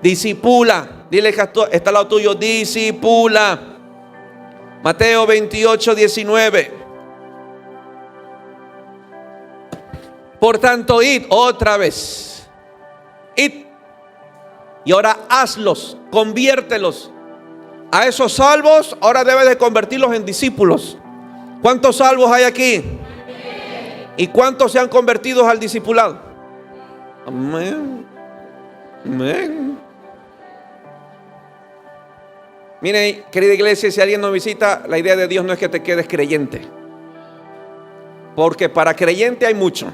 Discipula. Dile que está al lado tuyo, discipula. Mateo 28, 19. Por tanto, id otra vez. Id. Y ahora hazlos, conviértelos. A esos salvos, ahora debes de convertirlos en discípulos. ¿Cuántos salvos hay aquí? ¿Y cuántos se han convertido al discipulado? Amén. Amén. Mire, querida iglesia, si alguien nos visita, la idea de Dios no es que te quedes creyente. Porque para creyente hay mucho.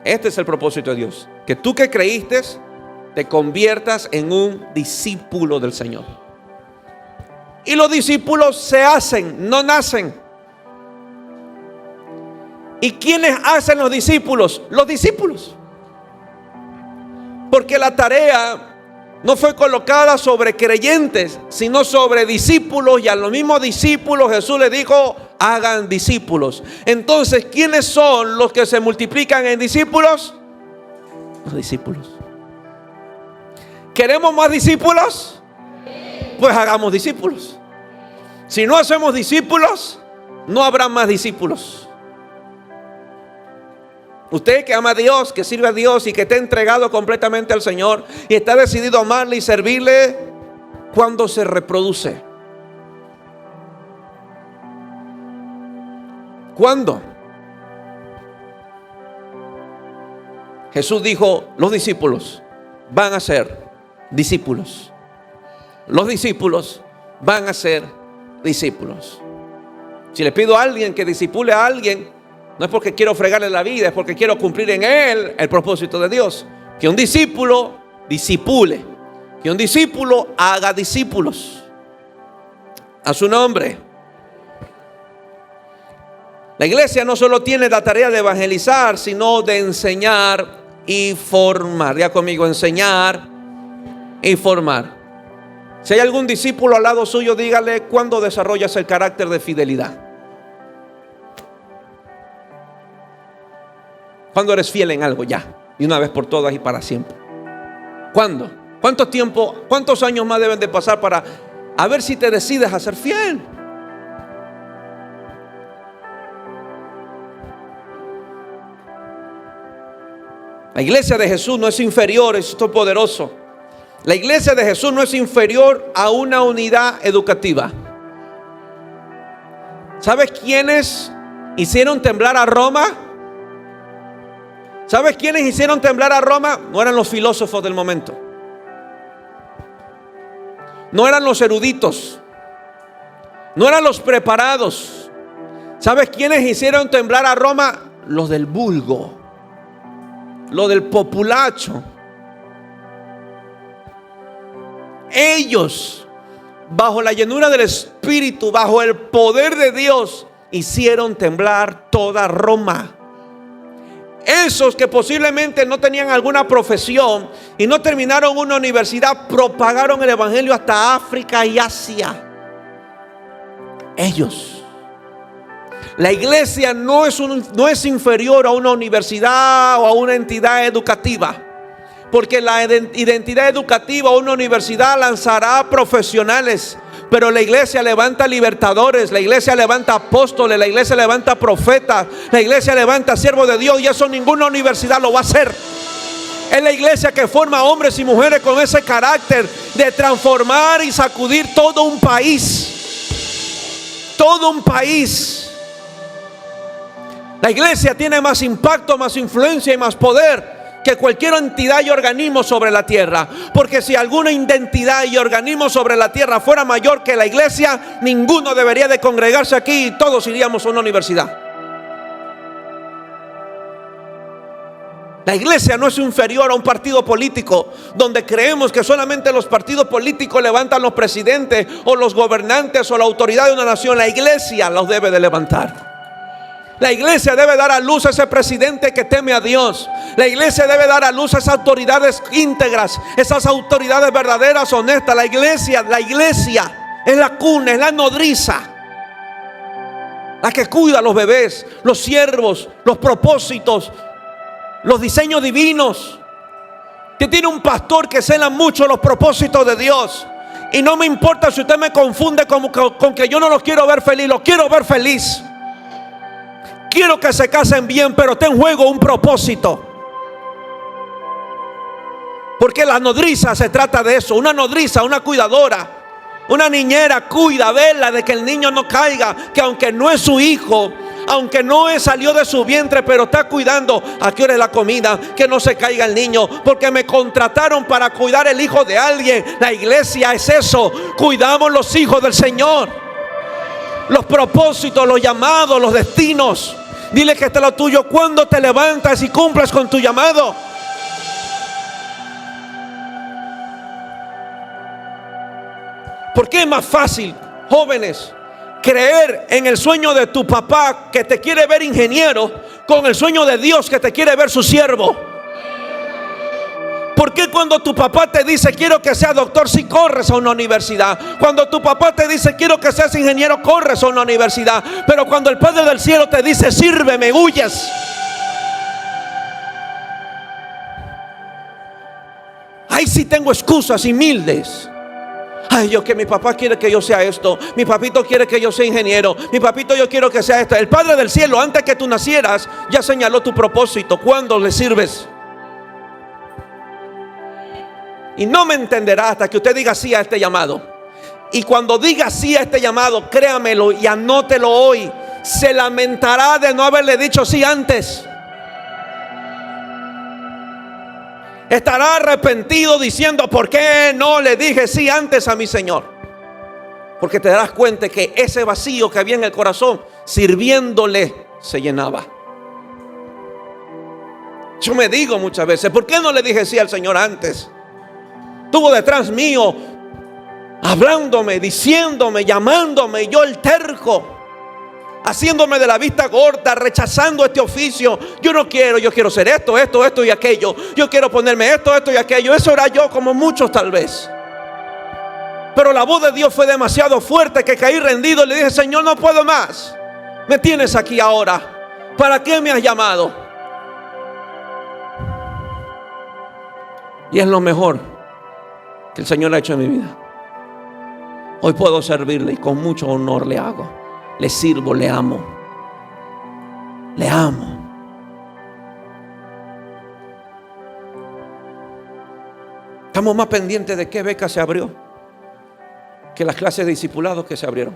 Este es el propósito de Dios. Que tú que creíste te conviertas en un discípulo del Señor. Y los discípulos se hacen, no nacen. ¿Y quiénes hacen los discípulos? Los discípulos. Porque la tarea no fue colocada sobre creyentes, sino sobre discípulos. Y a los mismos discípulos Jesús les dijo, hagan discípulos. Entonces, ¿quiénes son los que se multiplican en discípulos? Los discípulos. ¿Queremos más discípulos? Pues hagamos discípulos. Si no hacemos discípulos, no habrá más discípulos. Usted que ama a Dios, que sirve a Dios y que está entregado completamente al Señor y está decidido a amarle y servirle, ¿cuándo se reproduce? ¿Cuándo? Jesús dijo, los discípulos van a ser discípulos. Los discípulos van a ser discípulos. Si le pido a alguien que discipule a alguien, no es porque quiero fregarle la vida, es porque quiero cumplir en él el propósito de Dios. Que un discípulo discipule. Que un discípulo haga discípulos. A su nombre. La iglesia no solo tiene la tarea de evangelizar, sino de enseñar y formar. Ya conmigo, enseñar y formar. Si hay algún discípulo al lado suyo, dígale, ¿cuándo desarrollas el carácter de fidelidad? ¿Cuándo eres fiel en algo ya? Y una vez por todas y para siempre. ¿Cuándo? ¿Cuánto tiempo, cuántos años más deben de pasar para a ver si te decides a ser fiel? La iglesia de Jesús no es inferior, esto es poderoso. La iglesia de Jesús no es inferior a una unidad educativa. ¿Sabes quiénes hicieron temblar a Roma? ¿Sabes quiénes hicieron temblar a Roma? No eran los filósofos del momento. No eran los eruditos. No eran los preparados. ¿Sabes quiénes hicieron temblar a Roma? Los del vulgo. Los del populacho. Ellos, bajo la llenura del Espíritu, bajo el poder de Dios, hicieron temblar toda Roma. Esos que posiblemente no tenían alguna profesión y no terminaron una universidad, propagaron el evangelio hasta África y Asia. Ellos. La iglesia no es inferior a una universidad o a una entidad educativa, porque la identidad educativa o una universidad lanzará profesionales, pero la iglesia levanta libertadores, la iglesia levanta apóstoles, la iglesia levanta profetas, la iglesia levanta siervos de Dios, y eso ninguna universidad lo va a hacer. Es la iglesia que forma hombres y mujeres con ese carácter de transformar y sacudir todo un país. Todo un país. La iglesia tiene más impacto, más influencia y más poder que cualquier entidad y organismo sobre la tierra. Porque si alguna identidad y organismo sobre la tierra fuera mayor que la iglesia, ninguno debería de congregarse aquí y todos iríamos a una universidad. La iglesia no es inferior a un partido político donde creemos que solamente los partidos políticos levantan los presidentes o los gobernantes o la autoridad de una nación. La iglesia los debe de levantar. La iglesia debe dar a luz a ese presidente que teme a Dios. La iglesia debe dar a luz a esas autoridades íntegras, esas autoridades verdaderas, honestas. La iglesia es la cuna, es la nodriza, la que cuida a los bebés, los siervos, los propósitos, los diseños divinos. Que tiene un pastor que cela mucho los propósitos de Dios. Y no me importa si usted me confunde con que yo no los quiero ver feliz, los quiero ver feliz. Quiero que se casen bien, pero está en juego un propósito. Porque la nodriza se trata de eso. Una nodriza, una cuidadora, una niñera cuida, vela de que el niño no caiga. Que aunque no es su hijo, aunque no salió de su vientre, pero está cuidando a qué hora es la comida, que no se caiga el niño. Porque me contrataron para cuidar el hijo de alguien. La iglesia es eso. Cuidamos los hijos del Señor. Los propósitos, los llamados, los destinos. Dile que está lo tuyo. Cuando te levantas y cumples con tu llamado. ¿Por qué es más fácil, jóvenes, creer en el sueño de tu papá que te quiere ver ingeniero con el sueño de Dios que te quiere ver su siervo? ¿Por qué cuando tu papá te dice quiero que seas doctor, si corres a una universidad? Cuando tu papá te dice quiero que seas ingeniero, corres a una universidad. Pero cuando el Padre del cielo te dice sírveme, huyes. Ahí sí tengo excusas humildes. Ay, yo que mi papá quiere que yo sea esto, mi papito quiere que yo sea ingeniero, mi papito yo quiero que sea esto. El Padre del cielo, antes que tú nacieras, ya señaló tu propósito. ¿Cuándo le sirves? Y no me entenderá hasta que usted diga sí a este llamado. Y cuando diga sí a este llamado, créamelo y anótelo hoy, se lamentará de no haberle dicho sí antes. Estará arrepentido diciendo ¿por qué no le dije sí antes a mi Señor? Porque te darás cuenta que ese vacío que había en el corazón, sirviéndole, se llenaba. Yo me digo muchas veces, ¿por qué no le dije sí al Señor antes? Estuvo detrás mío, hablándome, diciéndome, llamándome, y yo el terco, haciéndome de la vista gorda, rechazando este oficio. Yo no quiero, yo quiero ser esto y aquello. Yo quiero ponerme esto y aquello. Eso era yo, como muchos tal vez. Pero la voz de Dios fue demasiado fuerte que caí rendido y le dije: Señor, no puedo más. Me tienes aquí ahora. ¿Para qué me has llamado? Y es lo mejor que el Señor ha hecho en mi vida. Hoy puedo servirle y con mucho honor le hago. Le sirvo, le amo. Le amo. Estamos más pendientes de qué beca se abrió que las clases de discipulados que se abrieron.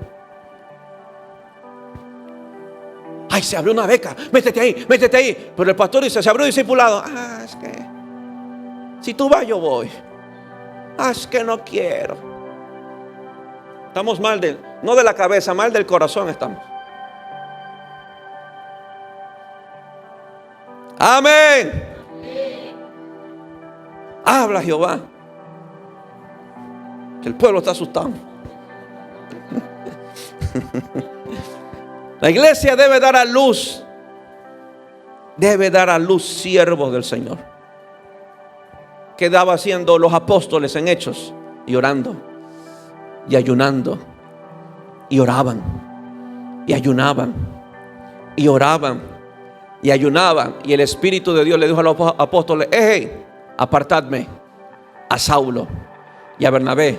Ay, se abrió una beca, métete ahí, métete ahí. Pero el pastor dice, se abrió discipulado. Ah, es que si tú vas, yo voy. Ah, es que no quiero. Estamos mal no de la cabeza, mal del corazón estamos. Amén. Habla Jehová, que el pueblo está asustado. La iglesia debe dar a luz debe dar a luz siervos del Señor. ¿Qué estaba haciendo los apóstoles en Hechos? Y orando, y ayunando, y oraban, y ayunaban, y oraban, y ayunaban. Y el Espíritu de Dios le dijo a los apóstoles: hey, apartadme a Saulo y a Bernabé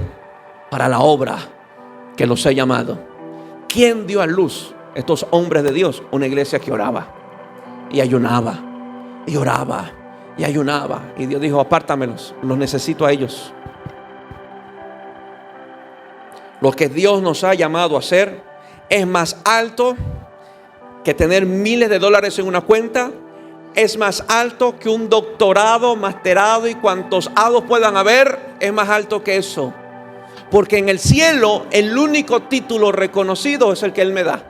para la obra que los he llamado. ¿Quién dio a luz estos hombres de Dios? Una iglesia que oraba y ayunaba y oraba y ayunaba. Y Dios dijo: apártamelos, los necesito a ellos. Lo que Dios nos ha llamado a hacer es más alto que tener miles de dólares en una cuenta. Es más alto que un doctorado, masterado y cuantos hados puedan haber. Es más alto que eso. Porque en el cielo el único título reconocido es el que Él me da.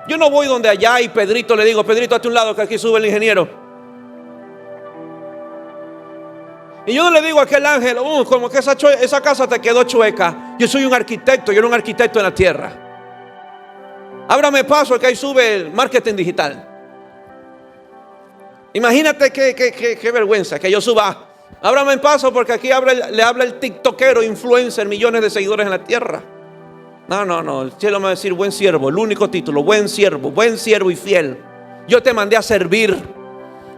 Yo no voy donde allá y Pedrito le digo: Pedrito, hazte un lado que aquí sube el ingeniero. Y yo no le digo a aquel ángel: como que esa casa te quedó chueca. Yo soy un arquitecto, yo era un arquitecto en la tierra. Ábrame paso que ahí sube el marketing digital. Imagínate qué vergüenza que yo suba: ábrame paso porque aquí le habla el tiktokero, influencer, millones de seguidores en la tierra. No, el cielo me va a decir: buen siervo, el único título, buen siervo y fiel. Yo te mandé a servir,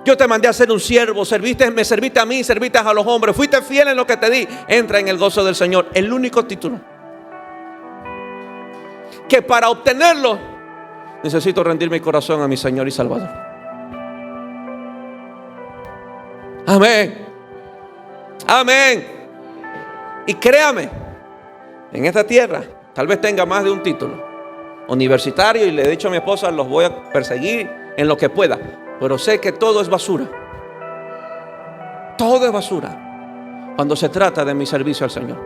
yo te mandé a ser un siervo, me serviste a mí, serviste a los hombres, fuiste fiel en lo que te di. Entra en el gozo del Señor. El único título que para obtenerlo necesito rendir mi corazón a mi Señor y Salvador. Amén. Amén. Y créame, en esta tierra tal vez tenga más de un título universitario, y le he dicho a mi esposa: los voy a perseguir en lo que pueda, pero sé que todo es basura. Todo es basura cuando se trata de mi servicio al Señor.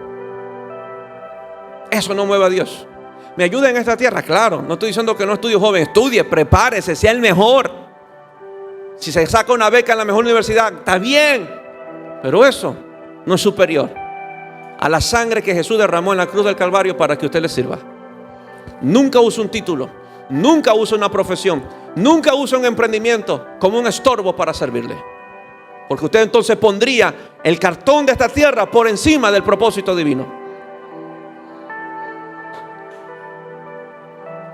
Eso no mueve a Dios. ¿Me ayuda en esta tierra? Claro, no estoy diciendo que no estudie, joven. Estudie, prepárese, sea el mejor. Si se saca una beca en la mejor universidad, está bien, pero eso no es superior a la sangre que Jesús derramó en la cruz del Calvario para que usted le sirva. Nunca use un título, nunca use una profesión, nunca use un emprendimiento como un estorbo para servirle, porque usted entonces pondría el cartón de esta tierra por encima del propósito divino.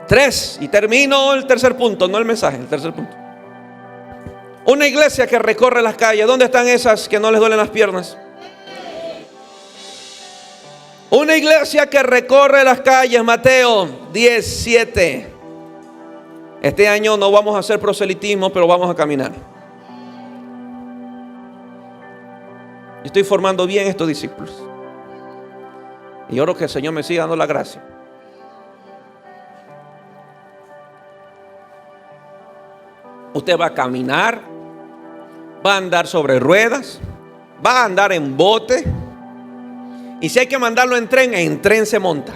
3, y termino el tercer punto, no el mensaje, el tercer punto. Una iglesia que recorre las calles. ¿Dónde están esas que no les duelen las piernas? Una iglesia que recorre las calles. Mateo 10:7. Este año no vamos a hacer proselitismo, pero vamos a caminar. Yo estoy formando bien estos discípulos y oro que el Señor me siga dando la gracia. Usted va a caminar, va a andar sobre ruedas, va a andar en bote, y si hay que mandarlo en tren se monta.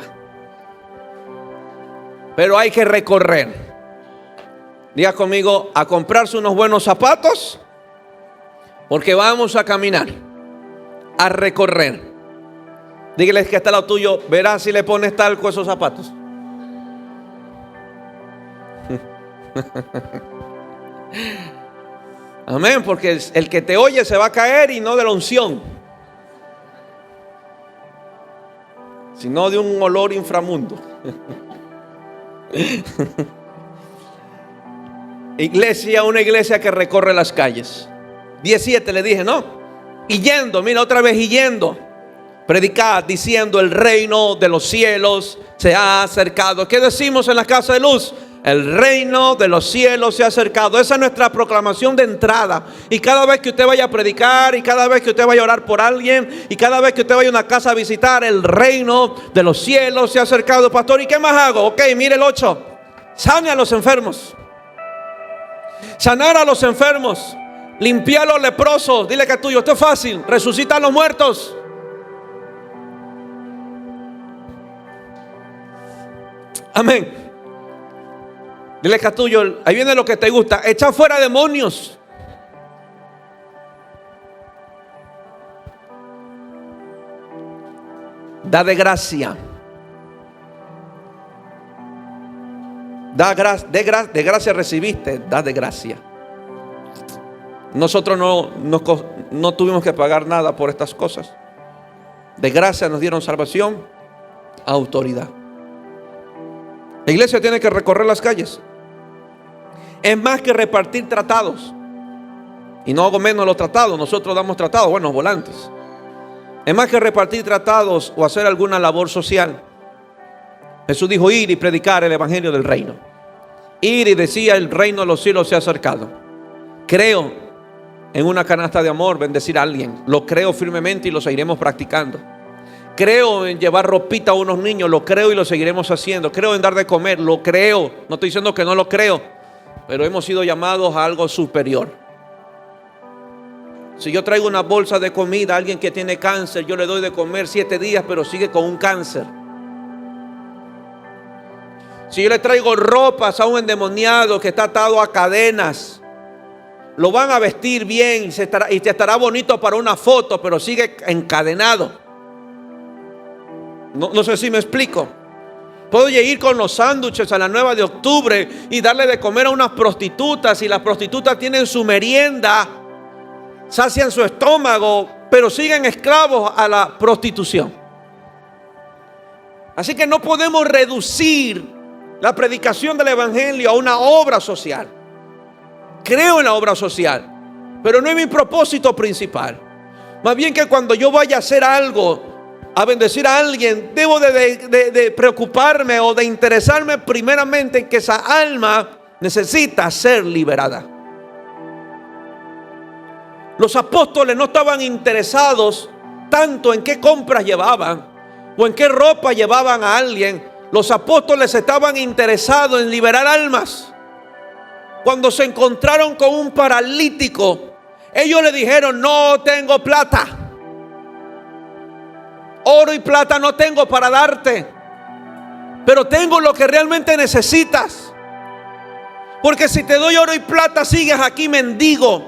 Pero hay que recorrer. Diga conmigo: a comprarse unos buenos zapatos, porque vamos a caminar, a recorrer. Dígales que está al lado tuyo: verás si le pones talco a esos zapatos. Amén, porque el que te oye se va a caer, y no de la unción, sino de un olor inframundo. Iglesia, una iglesia que recorre las calles. 17 le dije, ¿no? Y yendo, mira otra vez, y yendo, predicad diciendo: el reino de los cielos se ha acercado. ¿Qué decimos en la casa de luz? El reino de los cielos se ha acercado. Esa es nuestra proclamación de entrada. Y cada vez que usted vaya a predicar, y cada vez que usted vaya a orar por alguien, y cada vez que usted vaya a una casa a visitar: el reino de los cielos se ha acercado. Pastor, ¿y qué más hago? Ok, mire el 8. Sane a los enfermos. Sanar a los enfermos. Limpiar a los leprosos. Dile que es tuyo, esto es fácil. Resucita a los muertos. Amén. Dile que es tuyo, ahí viene lo que te gusta: echa fuera demonios. Da de gracia. De gracia recibiste, da de gracia. Nosotros no tuvimos que pagar nada por estas cosas. De gracia nos dieron salvación, autoridad. La iglesia tiene que recorrer las calles. Es más que repartir tratados. Y no hago menos los tratados. Nosotros damos tratados, bueno, volantes. Es más que repartir tratados o hacer alguna labor social. Jesús dijo: ir y predicar el evangelio del reino. Ir y decía: el reino de los cielos se ha acercado. Creo en una canasta de amor, bendecir a alguien. Lo creo firmemente y lo seguiremos practicando. Creo en llevar ropita a unos niños. Lo creo y lo seguiremos haciendo. Creo en dar de comer. Lo creo. No estoy diciendo que no lo creo, pero hemos sido llamados a algo superior. Si yo traigo una bolsa de comida a alguien que tiene cáncer, yo le doy de comer 7 días, pero sigue con un cáncer. Si yo le traigo ropas a un endemoniado que está atado a cadenas, lo van a vestir bien y te estará bonito para una foto, pero sigue encadenado. No sé si me explico. Puedo ir con los sándwiches a la 9 de octubre y darle de comer a unas prostitutas, y las prostitutas tienen su merienda, sacian su estómago, pero siguen esclavos a la prostitución. Así que no podemos reducir la predicación del evangelio a una obra social. Creo en la obra social, pero no es mi propósito principal. Más bien que cuando yo vaya a hacer algo, a bendecir a alguien, debo de preocuparme o de interesarme primeramente en que esa alma necesita ser liberada. Los apóstoles no estaban interesados tanto en qué compras llevaban o en qué ropa llevaban a alguien. Los apóstoles estaban interesados en liberar almas. Cuando se encontraron con un paralítico, ellos le dijeron: no tengo plata, oro y plata no tengo para darte, pero tengo lo que realmente necesitas. Porque si te doy oro y plata, sigues aquí mendigo,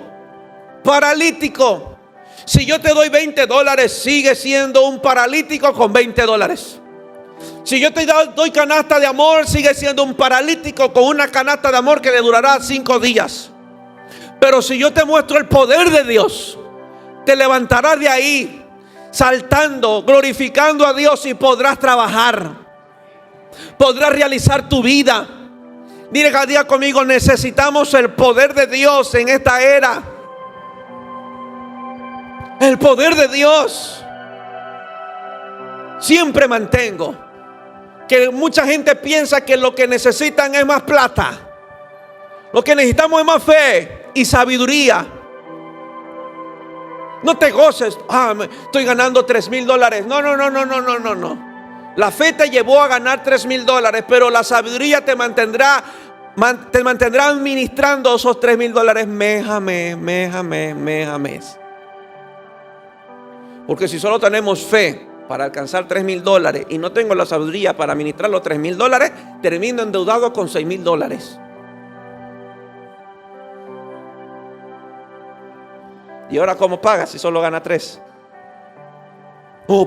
paralítico. Si yo te doy $20, sigues siendo un paralítico con $20. Si yo te doy canasta de amor, sigues siendo un paralítico con una canasta de amor que le durará 5 días. Pero si yo te muestro el poder de Dios, te levantarás de ahí saltando, glorificando a Dios, y podrás trabajar, podrás realizar tu vida. Dile cada día conmigo: necesitamos el poder de Dios en esta era. El poder de Dios. Siempre mantengo que mucha gente piensa que lo que necesitan es más plata. Lo que necesitamos es más fe y sabiduría. No te goces: estoy ganando $3,000. No. La fe te llevó a ganar $3,000, pero la sabiduría te mantendrá administrando esos $3,000 mes a mes. Porque si solo tenemos fe para alcanzar $3,000 y no tengo la sabiduría para administrar los $3,000, termino endeudado con $6,000. ¿Y ahora cómo pagas si solo gana 3?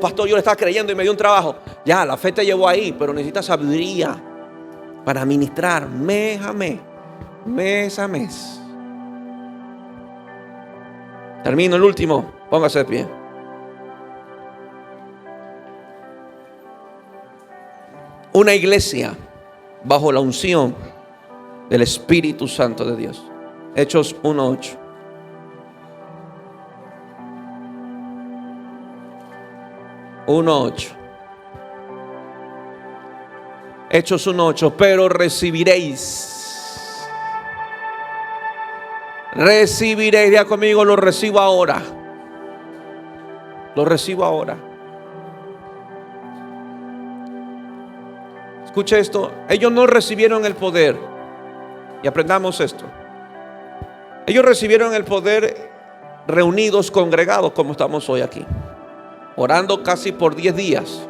Pastor, yo le estaba creyendo y me dio un trabajo. Ya, la fe te llevó ahí, pero necesitas sabiduría para administrar mes a mes. Termino el último. Póngase de pie. Una iglesia bajo la unción del Espíritu Santo de Dios. Hechos 1:8. Hechos 1:8. Pero recibiréis. Diga conmigo: lo recibo ahora. Lo recibo ahora. Escuche esto. Ellos no recibieron el poder. Y aprendamos esto. Ellos recibieron el poder reunidos, congregados, como estamos hoy aquí, orando casi por 10 días,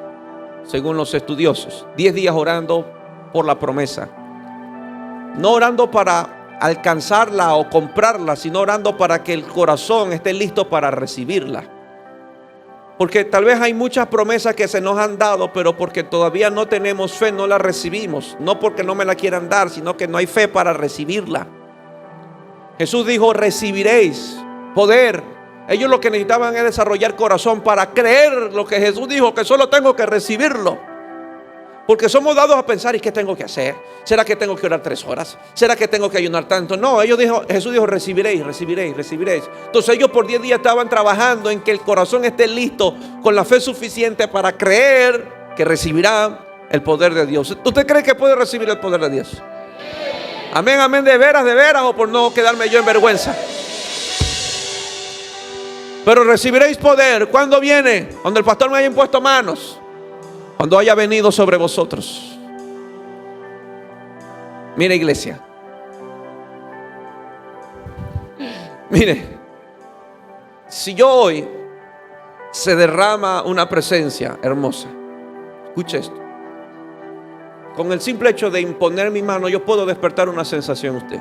según los estudiosos. 10 días orando por la promesa. No orando para alcanzarla o comprarla, sino orando para que el corazón esté listo para recibirla. Porque tal vez hay muchas promesas que se nos han dado, pero porque todavía no tenemos fe, no las recibimos. No porque no me la quieran dar, sino que no hay fe para recibirla. Jesús dijo, recibiréis poder. Ellos lo que necesitaban es desarrollar corazón para creer lo que Jesús dijo, que solo tengo que recibirlo. Porque somos dados a pensar, ¿y qué tengo que hacer? ¿Será que tengo que orar 3 horas? ¿Será que tengo que ayunar tanto? No, Jesús dijo, recibiréis. Entonces ellos por 10 días estaban trabajando en que el corazón esté listo, con la fe suficiente para creer que recibirán el poder de Dios. ¿Usted cree que puede recibir el poder de Dios? Amén, amén, de veras, o por no quedarme yo en vergüenza. Pero recibiréis poder. ¿Cuándo viene? Cuando el pastor me haya impuesto manos. Cuando haya venido sobre vosotros. Mire, iglesia. Mire, si yo hoy se derrama una presencia hermosa, escuche esto. Con el simple hecho de imponer mi mano, yo puedo despertar una sensación en usted.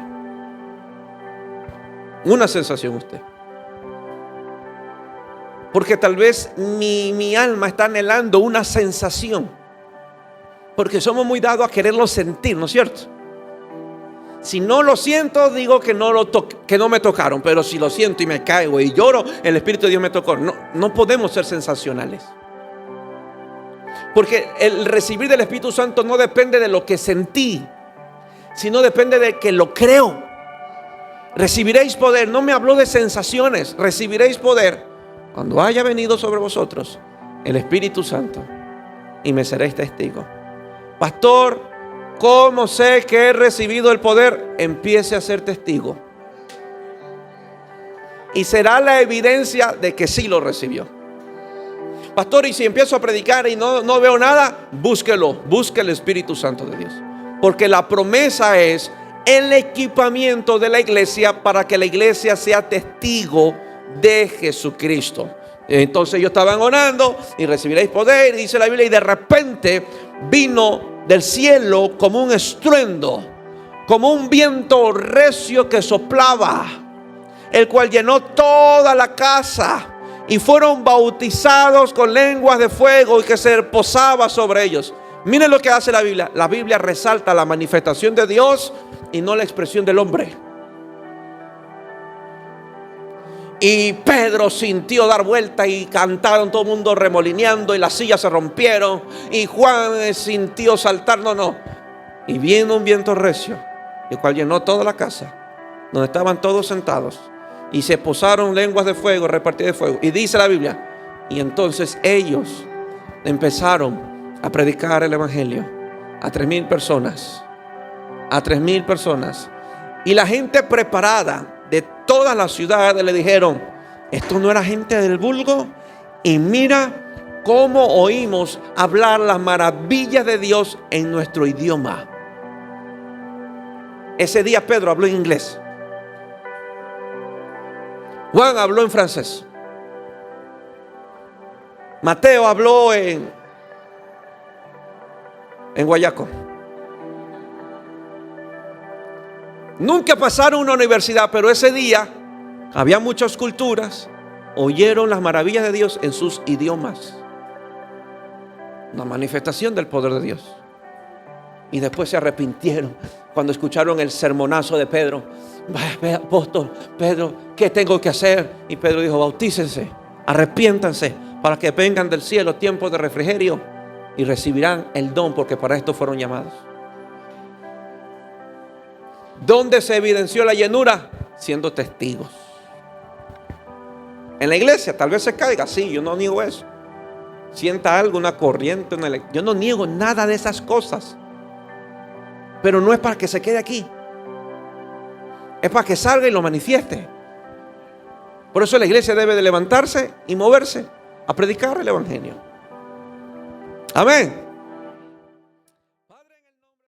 Una sensación en usted. Porque tal vez mi alma está anhelando una sensación. Porque somos muy dados a quererlo sentir, ¿no es cierto? Si no lo siento, digo que no me tocaron. Pero si lo siento y me caigo y lloro, el Espíritu de Dios me tocó. No podemos ser sensacionales. Porque el recibir del Espíritu Santo no depende de lo que sentí, sino depende de que lo creo. Recibiréis poder. No me habló de sensaciones. Recibiréis poder cuando haya venido sobre vosotros el Espíritu Santo, y me seréis testigo. Pastor, ¿cómo sé que he recibido el poder? Empiece a ser testigo, y será la evidencia de que sí lo recibió. Pastor, y si empiezo a predicar y no veo nada, busque el Espíritu Santo de Dios. Porque la promesa es el equipamiento de la iglesia para que la iglesia sea testigo de Jesucristo. Entonces ellos estaban orando y recibiréis poder, dice la Biblia, y de repente vino del cielo como un estruendo, como un viento recio que soplaba, el cual llenó toda la casa, y fueron bautizados con lenguas de fuego y que se posaba sobre ellos. Miren lo que hace la Biblia. La Biblia resalta la manifestación de Dios y no la expresión del hombre. Y Pedro sintió dar vuelta y cantaron todo el mundo remolineando y las sillas se rompieron. Y Juan sintió saltar, Y vino un viento recio, el cual llenó toda la casa, donde estaban todos sentados. Y se posaron lenguas de fuego, repartidas de fuego. Y dice la Biblia, y entonces ellos empezaron a predicar el evangelio a 3,000 personas. A 3,000 personas. Y la gente preparada de todas las ciudades le dijeron, esto no era gente del vulgo. Y mira cómo oímos hablar las maravillas de Dios en nuestro idioma. Ese día Pedro habló en inglés, Juan habló en francés, Mateo habló en guayaco. Nunca pasaron una universidad, pero ese día había muchas culturas, oyeron las maravillas de Dios en sus idiomas. Una manifestación del poder de Dios. Y después se arrepintieron cuando escucharon el sermonazo de Pedro. Apóstol Pedro, ¿qué tengo que hacer? Y Pedro dijo, bautícense, arrepiéntanse, para que vengan del cielo tiempos de refrigerio y recibirán el don, porque para esto fueron llamados. ¿Dónde se evidenció la llenura? Siendo testigos. En la iglesia tal vez se caiga, sí, yo no niego eso. Sienta algo, una corriente, yo no niego nada de esas cosas. Pero no es para que se quede aquí, es para que salga y lo manifieste. Por eso la iglesia debe de levantarse y moverse a predicar el evangelio. Amén.